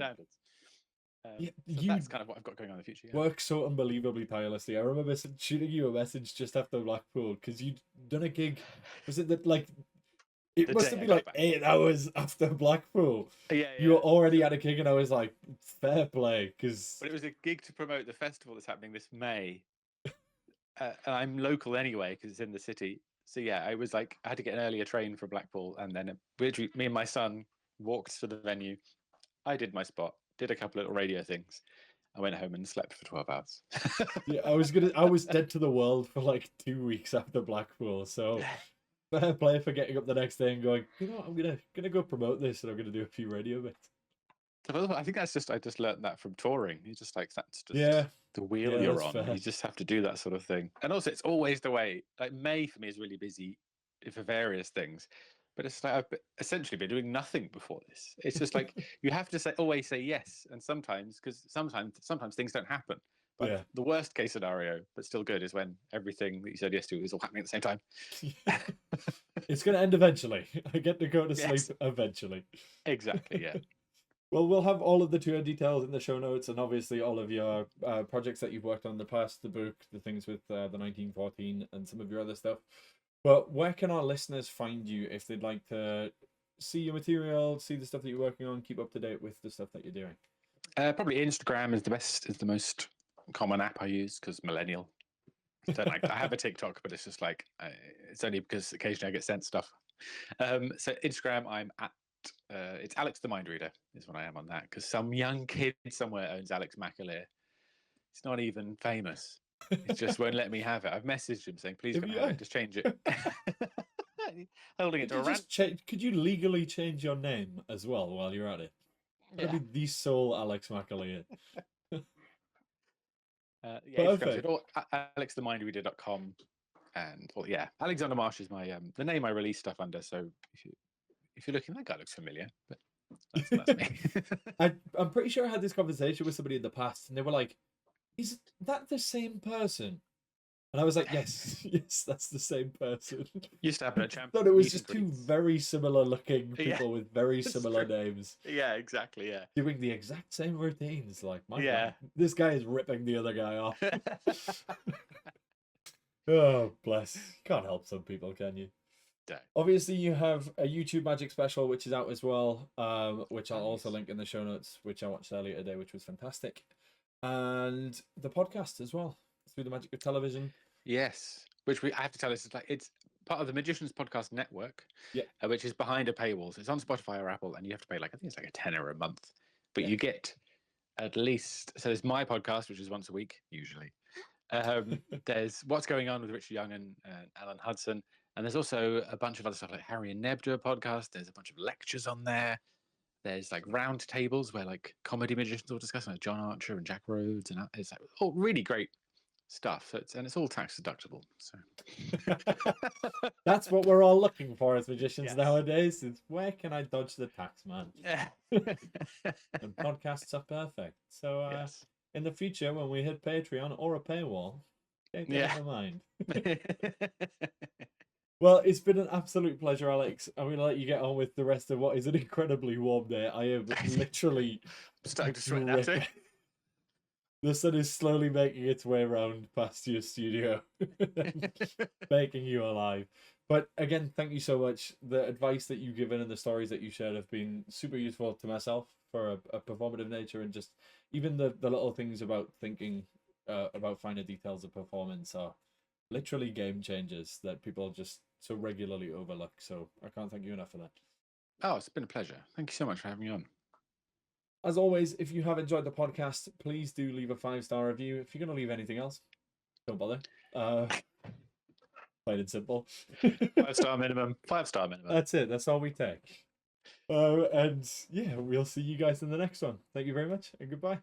Yeah, so that's kind of what I've got going on in the future. Yeah. Work so unbelievably tirelessly. I remember shooting you a message just after Blackpool because you'd done a gig. Was it that like? It must have been like 8 hours after Blackpool. Yeah. You were already at a gig, and I was like, fair play, because. But it was a gig to promote the festival that's happening this May. And I'm local anyway because it's in the city. So yeah, I was like, I had to get an earlier train for Blackpool, and then me and my son walked to the venue. I did my spot, did a couple of little radio things. I went home and slept for 12 hours. Yeah, I was dead to the world for like 2 weeks after Blackpool. So fair play for getting up the next day and going, I'm gonna go promote this, and I'm gonna do a few radio bits. I think I just learned that from touring. You just like that's just the wheel you're on. Fair. You just have to do that sort of thing. And also, it's always the way. Like May for me is really busy for various things, but it's like I've essentially been doing nothing before this. It's just like you have to always say yes, and sometimes things don't happen. But the worst case scenario, but still good, is when everything that you said yes to is all happening at the same time. It's going to end eventually. I get to go to sleep eventually. Exactly. Yeah. Well, we'll have all of the tour details in the show notes, and obviously all of your projects that you've worked on in the past, the book, the things with the 1914, and some of your other stuff. But where can our listeners find you if they'd like to see your material, see the stuff that you're working on, keep up to date with the stuff that you're doing? Probably Instagram is the most common app I use because millennial. I have a TikTok, but it's just like it's only because occasionally I get sent stuff. So Instagram, I'm at. It's Alex the Mind Reader is what I am on that because some young kid somewhere owns Alex McAleer. It's not even famous. It just won't let me have it. I've messaged him saying, please can I have it? Just change it. Holding it to a rant. Could you legally change your name as well while you're at it? That'd be the sole Alex McAleer. Perfect. Or alexthemindreader.com. And Alexander Marsh is my the name I release stuff under. So if you're looking, that guy looks familiar, but that's me. I'm pretty sure I had this conversation with somebody in the past, and they were like, "Is that the same person?" And I was like, "Yes, that's the same person." Used to happen at Champions. Thought it was just two very similar looking people with very similar names. Yeah, exactly. Yeah, doing the exact same routines. Like, my God, this guy is ripping the other guy off. Oh, bless! Can't help some people, can you? Obviously, you have a YouTube Magic special, which is out as well, which I'll also link in the show notes, which I watched earlier today, which was fantastic. And the podcast as well, Through the Magic of Television. Yes, which I have to tell us, it's part of the Magicians Podcast Network, which is behind a paywall. So it's on Spotify or Apple, and you have to pay I think it's like a tenner a month. But you get at least, so there's my podcast, which is once a week, usually. There's What's Going On with Richard Young and Alan Hudson. And there's also a bunch of other stuff like Harry and Neb do a podcast. There's a bunch of lectures on there. There's like round tables where like comedy magicians all discuss, like John Archer and Jack Rhodes, and it's like all really great stuff. So it's all tax deductible. So that's what we're all looking for as magicians nowadays. Is where can I dodge the tax man? And podcasts are perfect. So in the future, when we hit Patreon or a paywall, take that in mind. Well, it's been an absolute pleasure, Alex. I'm going to let you get on with the rest of what is an incredibly warm day. I am literally starting to sweat now too. The sun is slowly making its way around past your studio, making you alive. But again, thank you so much. The advice that you've given and the stories that you shared have been super useful to myself for a performative nature, and just even the little things about thinking about finer details of performance are literally game changers that people just so regularly overlook. So I can't thank you enough for that. Oh, it's been a pleasure. Thank you so much for having me on. As always, if you have enjoyed the podcast, please do leave a 5-star review. If you're going to leave anything else, don't bother. Plain and simple. 5-star minimum. 5-star minimum. That's it. That's all we take. And yeah, we'll see you guys in the next one. Thank you very much and goodbye.